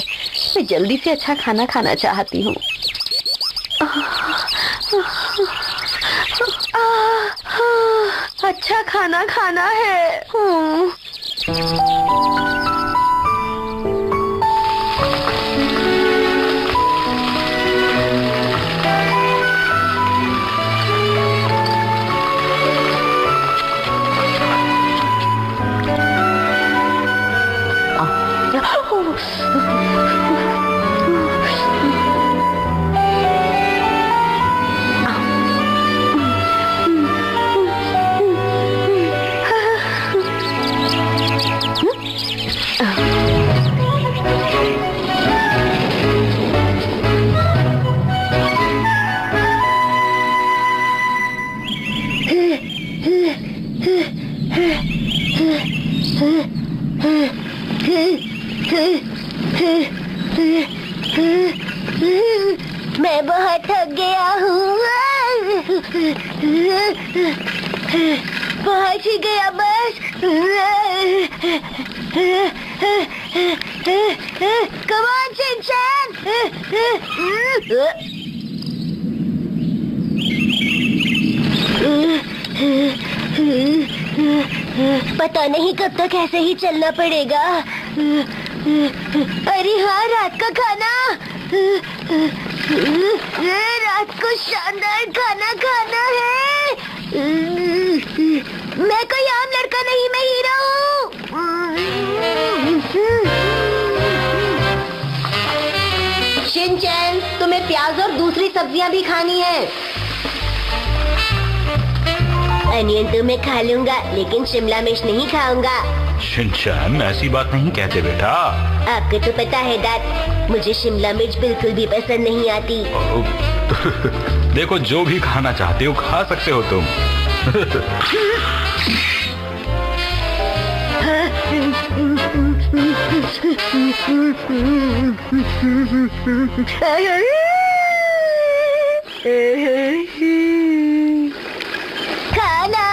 मैं जल्दी से अच्छा खाना खाना चाहती हूँ। अच्छा खाना खाना है। मैं बहुत थक गया हूँ। पहुँच ही गया बस। Come on, Shinchan. पता नहीं कब तक ऐसे ही चलना पड़ेगा। अरे हाँ, रात का खाना। रात को शानदार खाना खाना है। मैं कोई आम लड़का नहीं, मैं हीरो हूँ। शिनचैन, तुम्हें प्याज और दूसरी सब्जियाँ भी खानी है। अनियन तो मैं खा लूंगा, लेकिन शिमला मिर्च नहीं खाऊंगा। शिनचैन, ऐसी बात नहीं कहते बेटा। आपको तो पता है डैड, मुझे शिमला मिर्च बिल्कुल भी पसंद नहीं आती। देखो, जो भी खाना चाहते हो खा सकते हो तुम। खाना।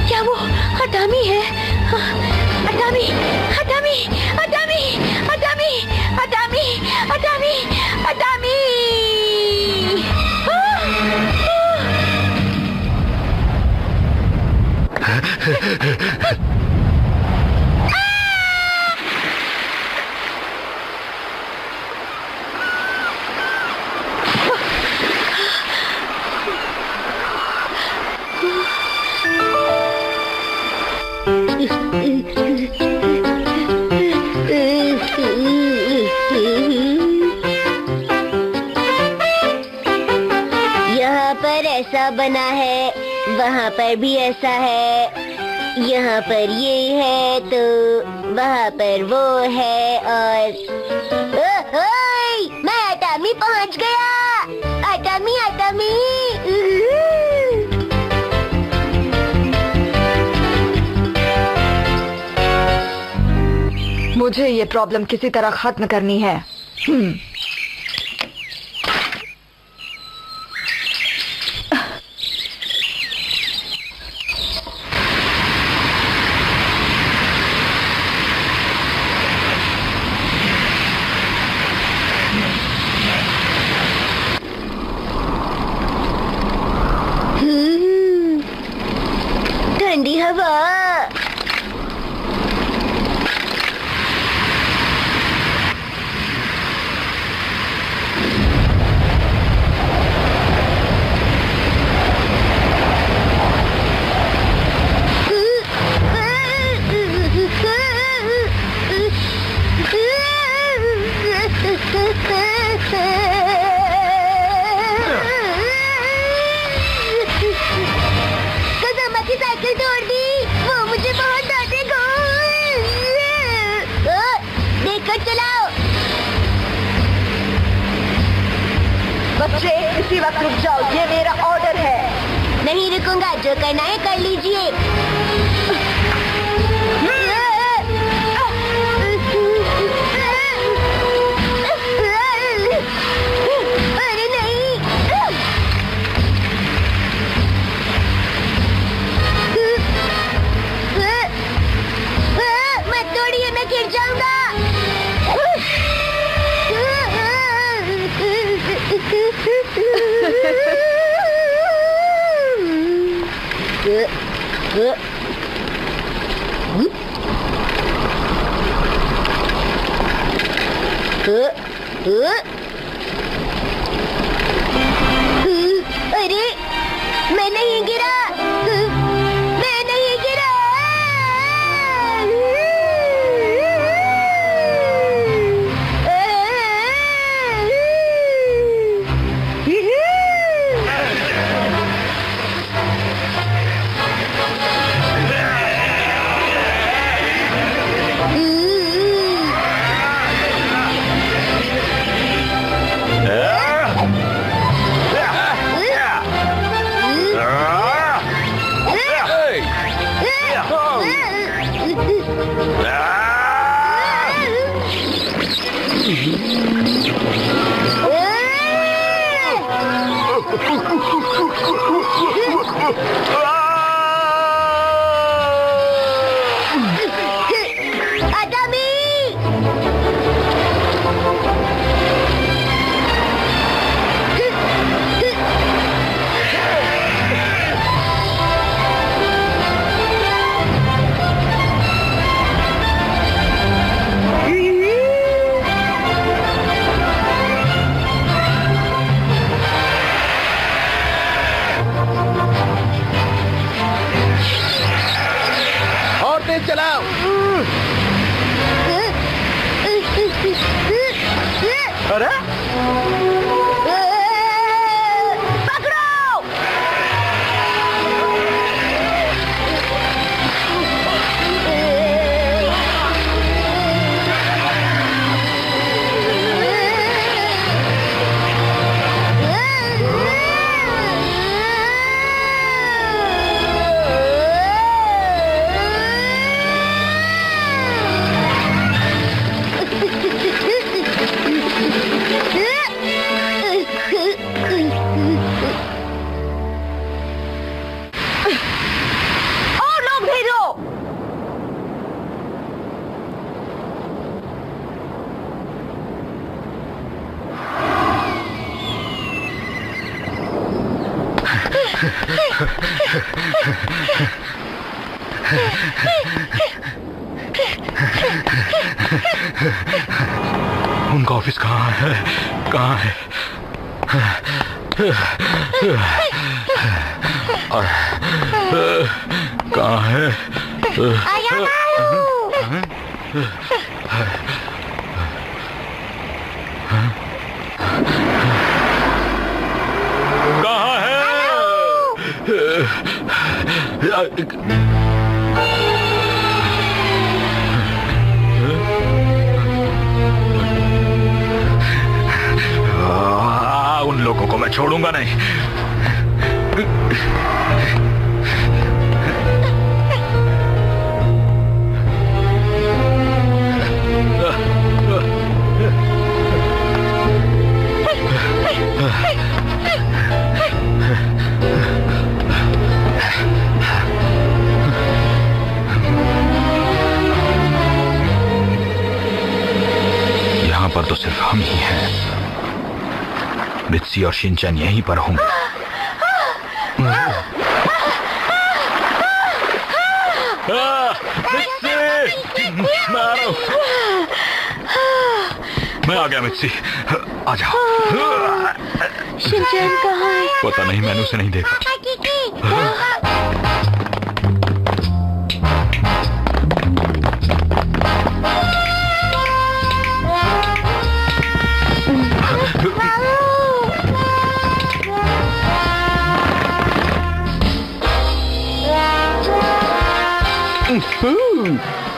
क्या वो अटामी है? अटामी, अटामी, अटामी, अटामी, अटामी, अटामी, अटामी। यहाँ पर ऐसा बना है, वहाँ पर भी ऐसा है। यहाँ पर ये है तो वहाँ पर वो है। और मैं अटामी पहुँच गया। अटामी, अटामी। मुझे ये प्रॉब्लम किसी तरह खत्म करनी है। ठंडी हवा। कसम की साइकिल तोड़ दी। वो मुझे बहुत डांटेगा। देखकर चलाओ। बच्चे, इसी वक्त रुक जाओ, ये मेरा ऑर्डर है। नहीं रुकूंगा, जो करना है कर लीजिए। गिर जाऊंगा। अरे मैं नहीं गिरा, मैं नहीं गिरा। उनका ऑफिस कहाँ है? कहाँ है? कहाँ है? कहाँ है? उन लोगों को मैं छोड़ूंगा नहीं। यहाँ पर तो सिर्फ हम ही हैं। मित्सी और शिनचैन यहीं पर होंगे। मैं आ गया मित्सी, आ जाओ। शिनचैन कहाँ है? पता नहीं, मैंने उसे नहीं देखा।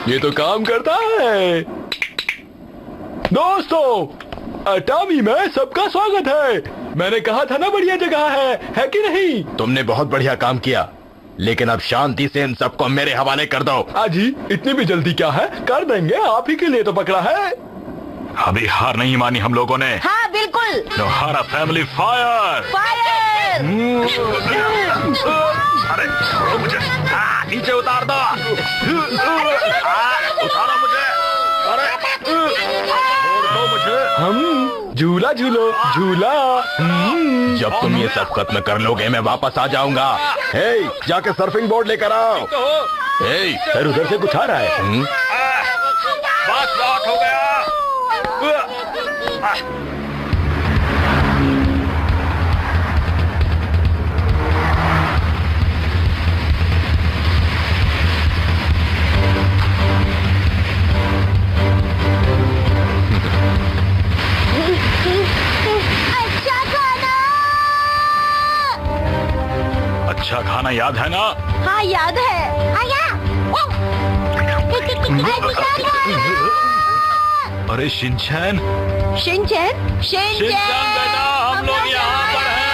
ये तो काम करता है। दोस्तों, अटामी में सबका स्वागत है। मैंने कहा था ना बढ़िया जगह है कि नहीं? तुमने बहुत बढ़िया काम किया, लेकिन अब शांति से इन सबको मेरे हवाले कर दो। आजी, इतनी भी जल्दी क्या है? कर देंगे, आप ही के लिए तो पकड़ा है। अभी हार नहीं मानी हम लोगों ने। हाँ बिल्कुल। नोहारा फैमिली फायर! फायर! अरे छोड़ो मुझे, नीचे उतार दो। उतारो मुझे। झूला झूलो झूला। जब तुम ये सब खत्म कर लोगे मैं वापस आ जाऊंगा। हे, जाके सर्फिंग बोर्ड लेकर आओ। हे, सर उधर से कुछ आ रहा है। बस लॉक हो गया। अच्छा खाना याद है ना? हाँ याद है। अरे शिनचैन शिनचैन बेटा, हम लोग यहाँ पर हैं।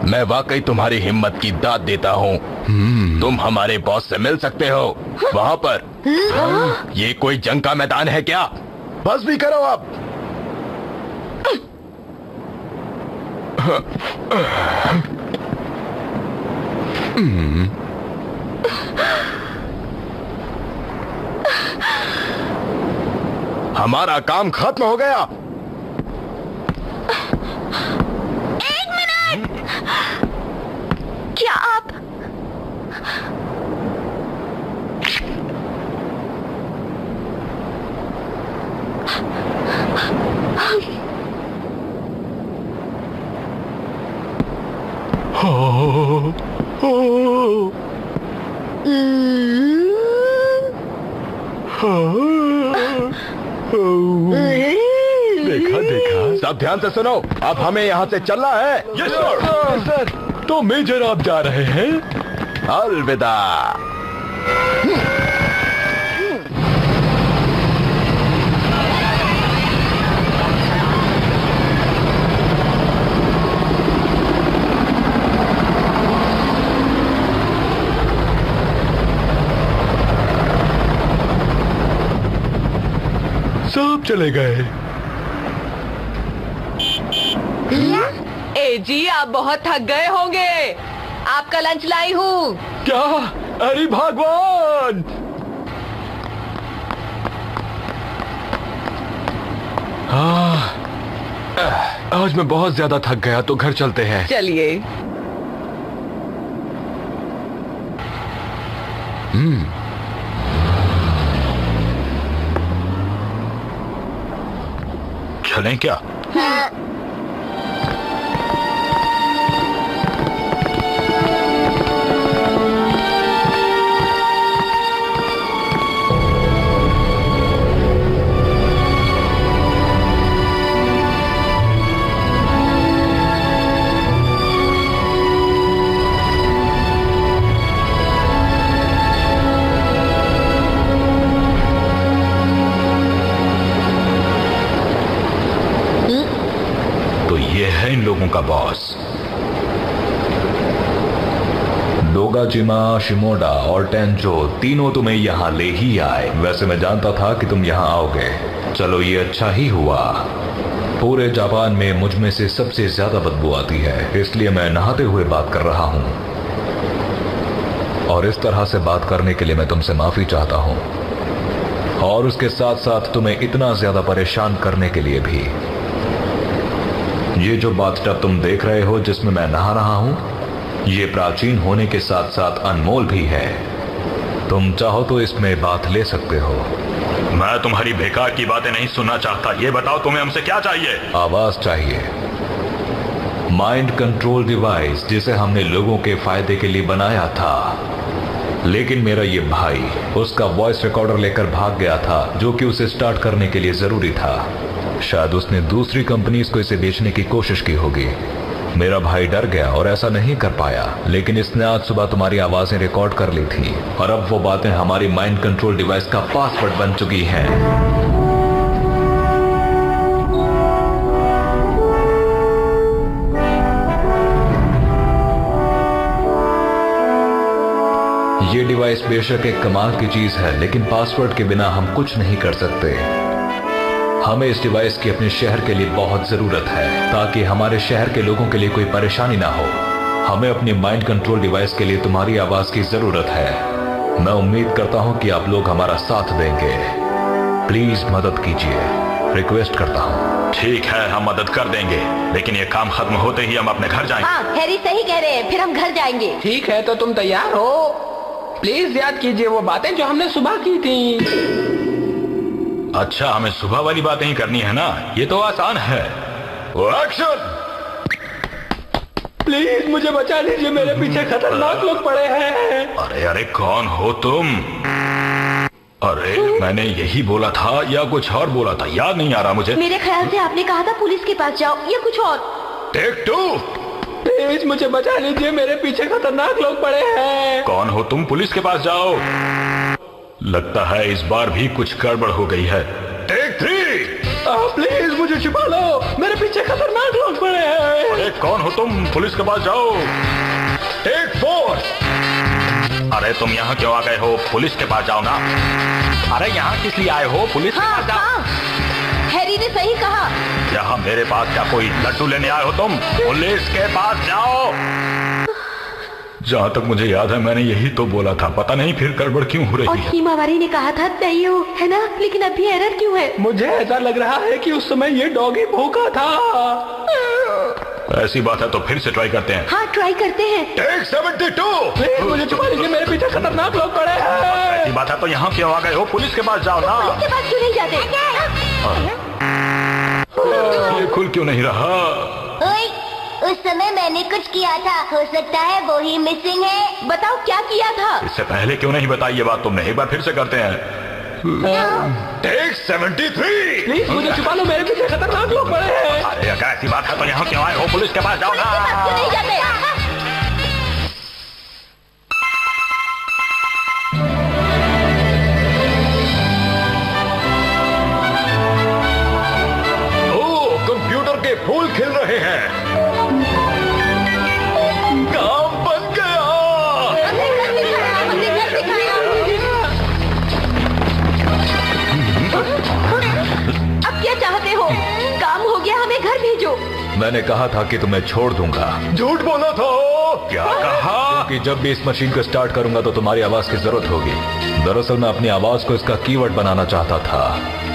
मैं वाकई तुम्हारी हिम्मत की दाद देता हूँ। तुम हमारे बॉस से मिल सकते हो वहाँ पर। ये कोई जंग का मैदान है क्या? बस भी करो अब। हमारा काम खत्म हो गया। एक मिनट, क्या आप देखा देखा। सब ध्यान से सुनो, अब हमें यहाँ से चलना है। Yes sir. तो मेजर आप जा रहे हैं? अलविदा। सब चले गए। ए जी, आप बहुत थक गए होंगे, आपका लंच लाई हूँ। क्या? अरे भगवान! आज मैं बहुत ज्यादा थक गया, तो घर चलते हैं। चलिए। चलें क्या? इन लोगों का बॉस। डोगाजिमा, शिमोडा और टेंजो तीनों तुम्हें यहाँ ले ही आए। वैसे मैं जानता था कि तुम यहाँ आओगे। चलो ये अच्छा ही हुआ। पूरे जापान में मुझ में से सबसे ज्यादा बदबू आती है, इसलिए मैं नहाते हुए बात कर रहा हूँ। और इस तरह से बात करने के लिए मैं तुमसे माफी चाहता हूँ, और उसके साथ साथ तुम्हें इतना ज्यादा परेशान करने के लिए भी। ये जो बाथटब तुम देख रहे हो जिसमें मैं नहा रहा हूं, ये प्राचीन होने के साथ साथ अनमोल भी है। तुम चाहो तो इसमें बात ले सकते हो। मैं तुम्हारी बेकार की बातें नहीं सुनना चाहता। ये बताओ तुम्हें हमसे क्या चाहिए? आवाज चाहिए। माइंड कंट्रोल डिवाइस, जिसे हमने लोगों के फायदे के लिए बनाया था। लेकिन मेरा ये भाई उसका वॉइस रिकॉर्डर लेकर भाग गया था, जो कि उसे स्टार्ट करने के लिए जरूरी था। शायद उसने दूसरी कंपनीज को इसे बेचने की कोशिश की होगी। मेरा भाई डर गया और ऐसा नहीं कर पाया, लेकिन इसने आज सुबह तुम्हारी आवाजें रिकॉर्ड कर ली थी, और अब वो बातें हमारी माइंड कंट्रोल डिवाइस का पासवर्ड बन चुकी हैं। ये डिवाइस बेशक एक कमाल की चीज है, लेकिन पासवर्ड के बिना हम कुछ नहीं कर सकते। हमें इस डिवाइस की अपने शहर के लिए बहुत जरूरत है, ताकि हमारे शहर के लोगों के लिए कोई परेशानी ना हो। हमें अपनी माइंड कंट्रोल डिवाइस के लिए तुम्हारी आवाज की जरूरत है। मैं उम्मीद करता हूं कि आप लोग हमारा साथ देंगे। प्लीज मदद कीजिए, रिक्वेस्ट करता हूं। ठीक है, हम मदद कर देंगे, लेकिन ये काम खत्म होते ही हम अपने घर जाएंगे। हाँ, हैरी सही कह रहे हैं, फिर हम घर जाएंगे। ठीक है, तो तुम तैयार हो? प्लीज याद कीजिए वो बातें जो हमने सुबह की थी। अच्छा, हमें सुबह वाली बातें ही करनी है ना? ये तो आसान है। एक्शन! प्लीज मुझे बचा लीजिए, मेरे पीछे खतरनाक लोग पड़े हैं। अरे अरे, कौन हो तुम? अरे मैंने यही बोला था या कुछ और बोला था, याद नहीं आ रहा मुझे। मेरे ख्याल से आपने कहा था पुलिस के पास जाओ या कुछ और। टेक 2। प्लीज मुझे बचा लीजिए, मेरे पीछे खतरनाक लोग पड़े हैं। कौन हो तुम? पुलिस के पास जाओ। लगता है इस बार भी कुछ गड़बड़ हो गई है। टेक 3। प्लीज मुझे छुपा लो, मेरे पीछे खतरनाक लोग पड़े हैं। अरे कौन हो तुम? पुलिस के पास जाओ। टेक 4। अरे तुम यहाँ क्यों आ गए हो? पुलिस के पास जाओ ना। अरे यहाँ किस लिए आए हो? पुलिस के पास जाओ। हाँ, हैरी ने सही कहा। यहाँ मेरे पास क्या कोई लड्डू लेने आए हो तुम? पुलिस के पास जाओ। जहाँ तक मुझे याद है मैंने यही तो बोला था, पता नहीं फिर गड़बड़ क्यों हो रही और है। हिमावारी ने कहा था नहीं हो, है ना? लेकिन अभी एरर क्यों है? मुझे ऐसा लग रहा है कि उस समय ये डॉगी भूखा था। ऐसी बात है तो फिर से ट्राई करते हैं। हाँ, ट्राई करते हैं। टेक 72। प्लीज मुझे छुपा लीजिए, मेरे पीछे खतरनाक लोग पड़े हैं। ऐसी बात है तो यहाँ क्यों आ गए हो? पुलिस के पास जाओ ना। पुलिस के पास क्यों नहीं जाते? ये खुल क्यों नहीं रहा? उस समय मैंने कुछ किया था, हो सकता है वो ही मिसिंग है। बताओ क्या किया था? इससे पहले क्यों नहीं बताई ये बात तुमने? एक बार फिर से करते हैं। टेक 73। प्लीज मुझे छुपा लो, मेरे पीछे खतरनाक लोग पड़े हैं। अरे अगर ऐसी बात है तो यहाँ क्यों आए हो? पुलिस के पास जाओ ना। क्यों नहीं जाते? ओ, कंप्यूटर के फूल खिल रहे हैं। काम बन गया। अब क्या चाहते हो? काम हो गया, हमें घर भेजो। भेजो। मैंने कहा था कि तुम्हें छोड़ दूंगा। झूठ बोला था। क्या कहा? कि जब भी इस मशीन को स्टार्ट करूंगा तो तुम्हारी आवाज की जरूरत होगी। दरअसल मैं अपनी आवाज को इसका कीवर्ड बनाना चाहता था,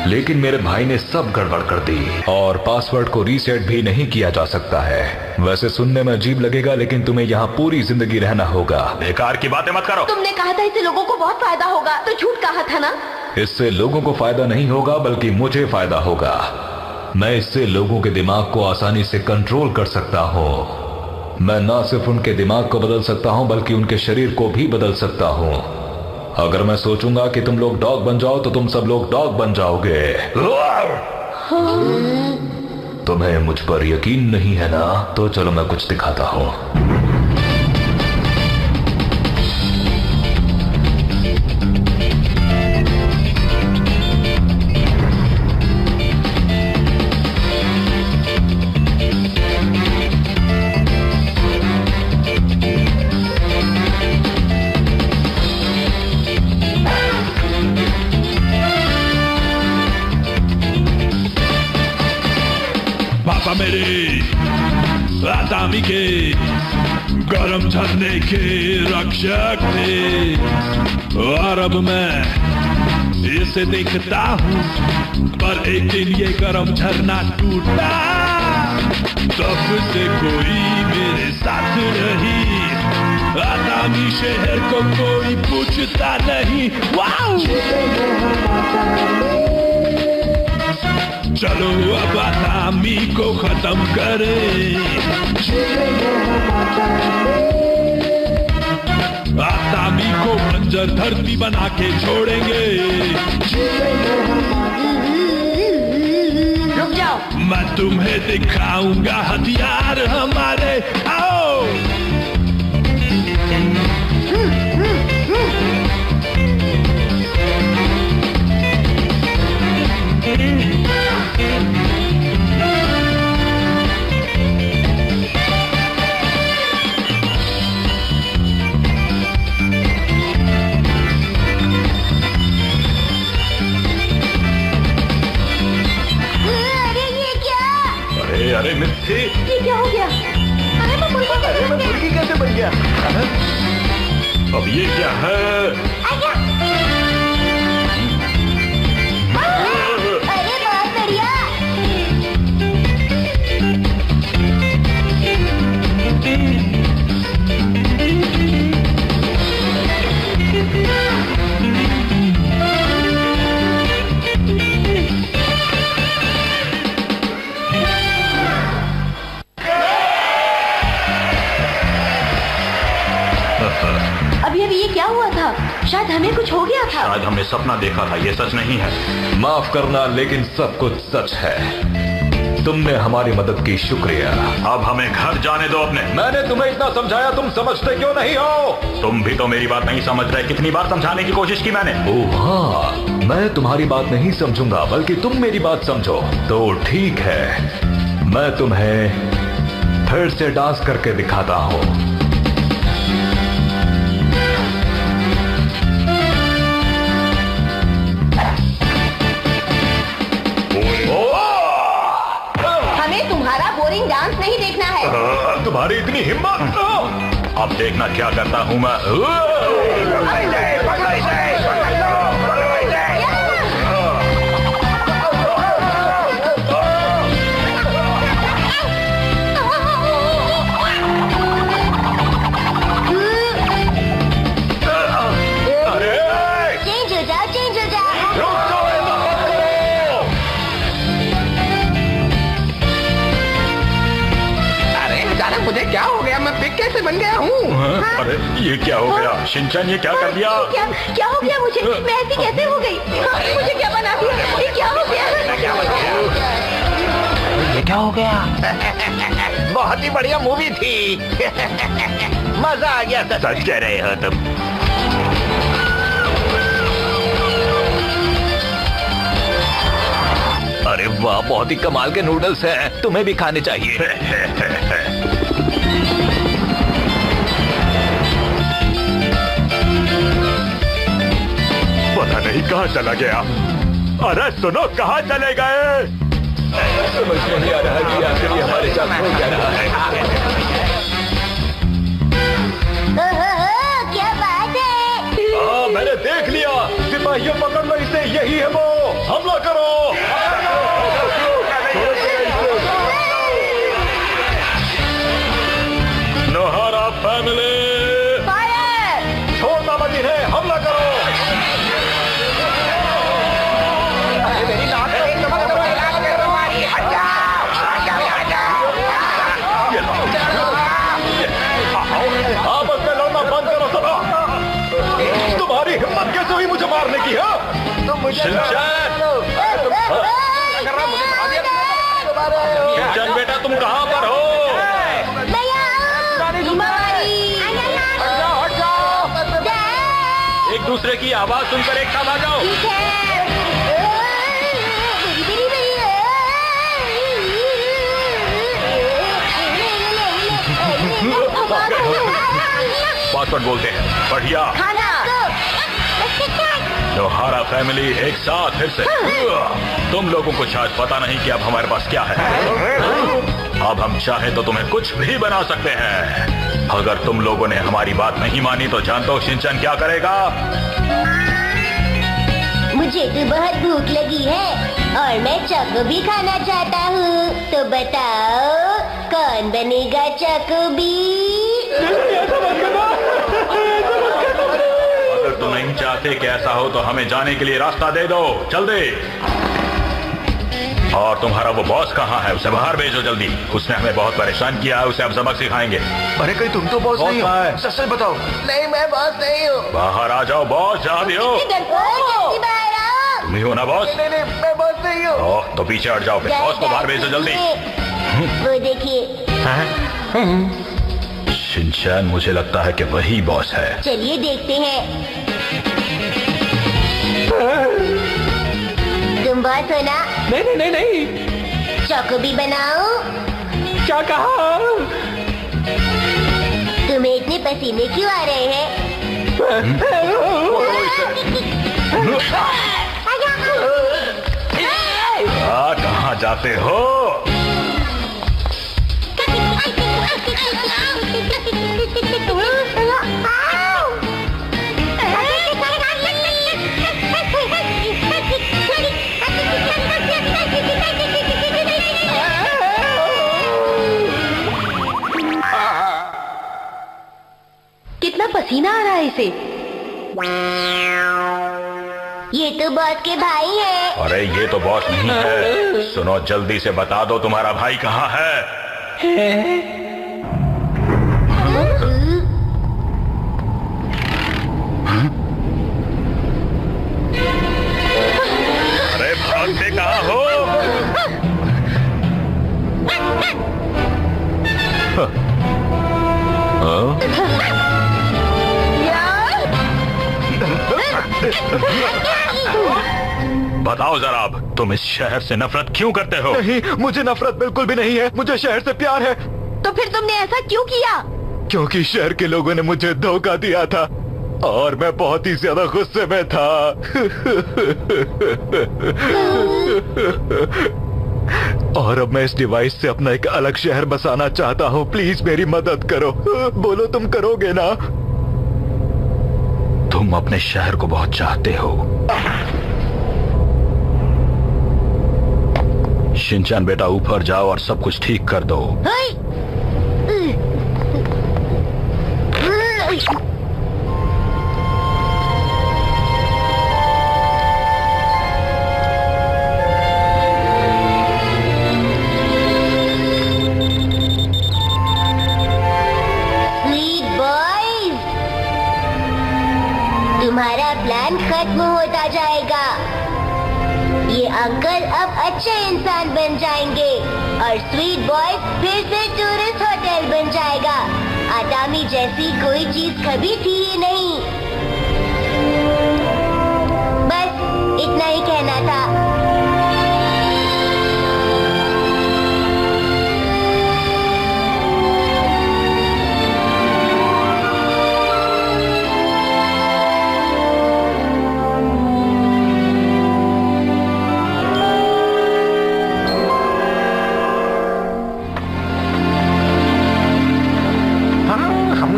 लेकिन मेरे भाई ने सब गड़बड़ कर दी और पासवर्ड को रीसेट भी नहीं किया जा सकता है। वैसे सुनने में अजीब लगेगा, लेकिन तुम्हें यहाँ पूरी जिंदगी रहना होगा। बेकार की बातें मत करो। तुमने कहा था इससे लोगों को बहुत फायदा होगा, तो झूठ कहा था ना? इससे लोगों को फायदा नहीं होगा, बल्कि मुझे फायदा होगा। मैं इससे लोगों के दिमाग को आसानी से कंट्रोल कर सकता हूँ। मैं ना सिर्फ उनके दिमाग को बदल सकता हूँ, बल्कि उनके शरीर को भी बदल सकता हूँ। अगर मैं सोचूंगा कि तुम लोग डॉग बन जाओ तो तुम सब लोग डॉग बन जाओगे। तुम्हें मुझ पर यकीन नहीं है ना? तो चलो मैं कुछ दिखाता हूँ। पापा मेरे आतामी के गरम झरने के रक्षक थे, और अब मैं इसे देखता हूँ, पर एक दिन ये गरम झरना टूटा। तब से कोई मेरे साथ नहीं, आतामी शहर को कोई पूछता नहीं। वाओ! चलो अब आतामी को खत्म करें। आतामी को बंजर धरती बना के छोड़ेंगे। रुक जाओ। मैं तुम्हें दिखाऊंगा हथियार हमारे। आओ। अरे मिर्ची, ये क्या हो गया? अरे मैं मुर्गी कैसे बन गया? अब ये क्या है? अरे बहुत बढ़िया। अभी ये क्या हुआ था? शायद हमें कुछ हो गया था। शायद हमने सपना देखा था, ये सच नहीं है। माफ करना, लेकिन सब कुछ सच है। तुमने हमारी मदद की, शुक्रिया। अब हमें घर जाने दो अपने। मैंने तुम्हें इतना समझाया, तुम समझते क्यों नहीं हो? तुम भी तो मेरी बात नहीं समझ रहे। कितनी बार समझाने की कोशिश की मैंने। ओह हाँ, मैं तुम्हारी बात नहीं समझूंगा, बल्कि तुम मेरी बात समझो। तो ठीक है, मैं तुम्हें फिर से डांस करके दिखाता हूँ। हमें तुम्हारा बोरिंग डांस नहीं देखना है। तुम्हारी इतनी हिम्मत? अब देखना क्या करता हूँ मैं। मुझे क्या हो गया? मैं पिग कैसे बन गया हूँ? अरे ये क्या हो गया? शिनचैन ये क्या कर दिया? क्या हो गया मुझे? मैं ऐसी कैसे हो गई? मुझे क्या बना दिया? ये क्या हो गया? ये क्या हो गया? बहुत ही बढ़िया मूवी थी। मजा आ गया। सच कह रहे हो तुम। अरे वाह, बहुत ही कमाल के नूडल्स हैं, तुम्हें भी खाने चाहिए। पता नहीं कहाँ चला गया। अरे सुनो, कहाँ चले गए? समझ नहीं आ रहा कि आखिर ये हमारे साथ हो क्या रहा है। क्या बात है? हाँ, मैंने देख लिया। सिपाहियों पकड़ लो इसे, यही है वो। हमला करो। नोहारा फैमिली छोड़ना मत है, हमला करो। आपस में लड़ना बंद करो सब। तुम्हारी हिम्मत कैसे हुई मुझे मारने की? शिनचैन बेटा, तुम कहाँ पर हो? एक दूसरे की आवाज सुनकर एक साथ आ जाओ। पासवर्ड बोलते हैं, बढ़िया। नोहारा फैमिली एक साथ फिर से। तुम लोगों को शायद पता नहीं कि अब हमारे पास क्या है। अब हम चाहे तो तुम्हें कुछ भी बना सकते हैं। अगर तुम लोगों ने हमारी बात नहीं मानी तो जानते हो शिनचैन क्या करेगा? मुझे तो बहुत भूख लगी है और मैं चोको भी खाना चाहता हूँ। तो बताओ कौन बनेगा चोकोबी? अगर तुम नहीं चाहते कि ऐसा हो तो हमें जाने के लिए रास्ता दे दो, चल दे। और तुम्हारा वो बॉस कहाँ है? उसे बाहर भेजो जल्दी। उसने हमें बहुत परेशान किया है, उसे अब सबक सिखाएंगे। अरे कहीं तुम तो बॉस नहीं हो? सच सच बताओ। नहीं, मैं बॉस नहीं हूँ। बाहर आ जाओ बॉस, जहाँ भी हो। तुम ही हो ना बॉस? नहीं, मैं बॉस नहीं हूँ। ओह, तो पीछे हट जाओ। बॉस को बाहर भेजो जल्दी। वो देखिए। शिनचैन, मुझे लगता है कि वही बॉस है। चलिए देखते हैं। तुम बॉस हो ना? नहीं। चोकोबी बनाओ। क्या कहा? तुम्हें इतने पसीने क्यों आ रहे हैं? कहाँ जाते हो? कितना पसीना आ रहा है इसे। ये तो बॉस के भाई है। अरे ये तो बॉस नहीं है। सुनो, जल्दी से बता दो तुम्हारा भाई कहाँ है? अरे भागते कहाँ हो? बताओ जरा, अब तुम इस शहर से नफरत क्यों करते हो? नहीं, मुझे नफरत बिल्कुल भी नहीं है। मुझे शहर से प्यार है। तो फिर तुमने ऐसा क्यों किया? क्योंकि शहर के लोगों ने मुझे धोखा दिया था और मैं बहुत ही ज्यादा गुस्से में था। और अब मैं इस डिवाइस से अपना एक अलग शहर बसाना चाहता हूँ। प्लीज मेरी मदद करो। बोलो, तुम करोगे ना? तुम अपने शहर को बहुत चाहते हो। शिनचैन बेटा, ऊपर जाओ और सब कुछ ठीक कर दो। तुम्हारा प्लान खत्म होता जाएगा। ये अंकल अब अच्छे इंसान बन जाएंगे और स्वीट बॉय फिर से टूरिस्ट होटल बन जाएगा। आटामी जैसी कोई चीज कभी थी ही नहीं। बस इतना ही कहना था।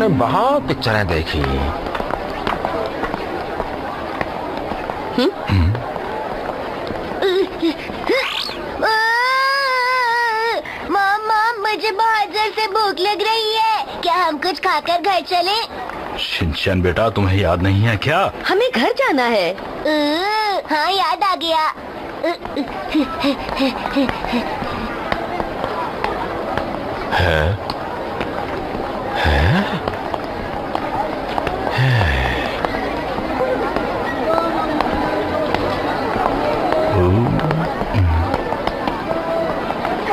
बहुत पिक्चरें देखी। मॉम, मुझे बहुत जोर से भूख लग रही है। क्या हम कुछ खाकर घर चले? शिनचैन बेटा, तुम्हें याद नहीं है क्या? हमें घर जाना है। हाँ, याद आ गया।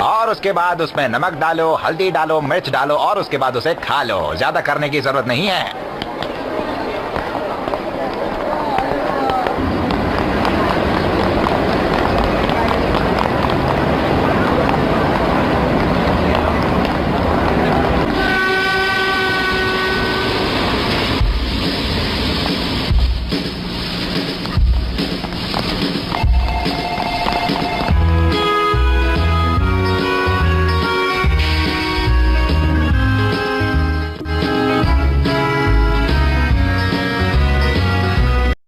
और उसके बाद उसमें नमक डालो, हल्दी डालो, मिर्च डालो और उसके बाद उसे खा लो। ज्यादा करने की जरूरत नहीं है।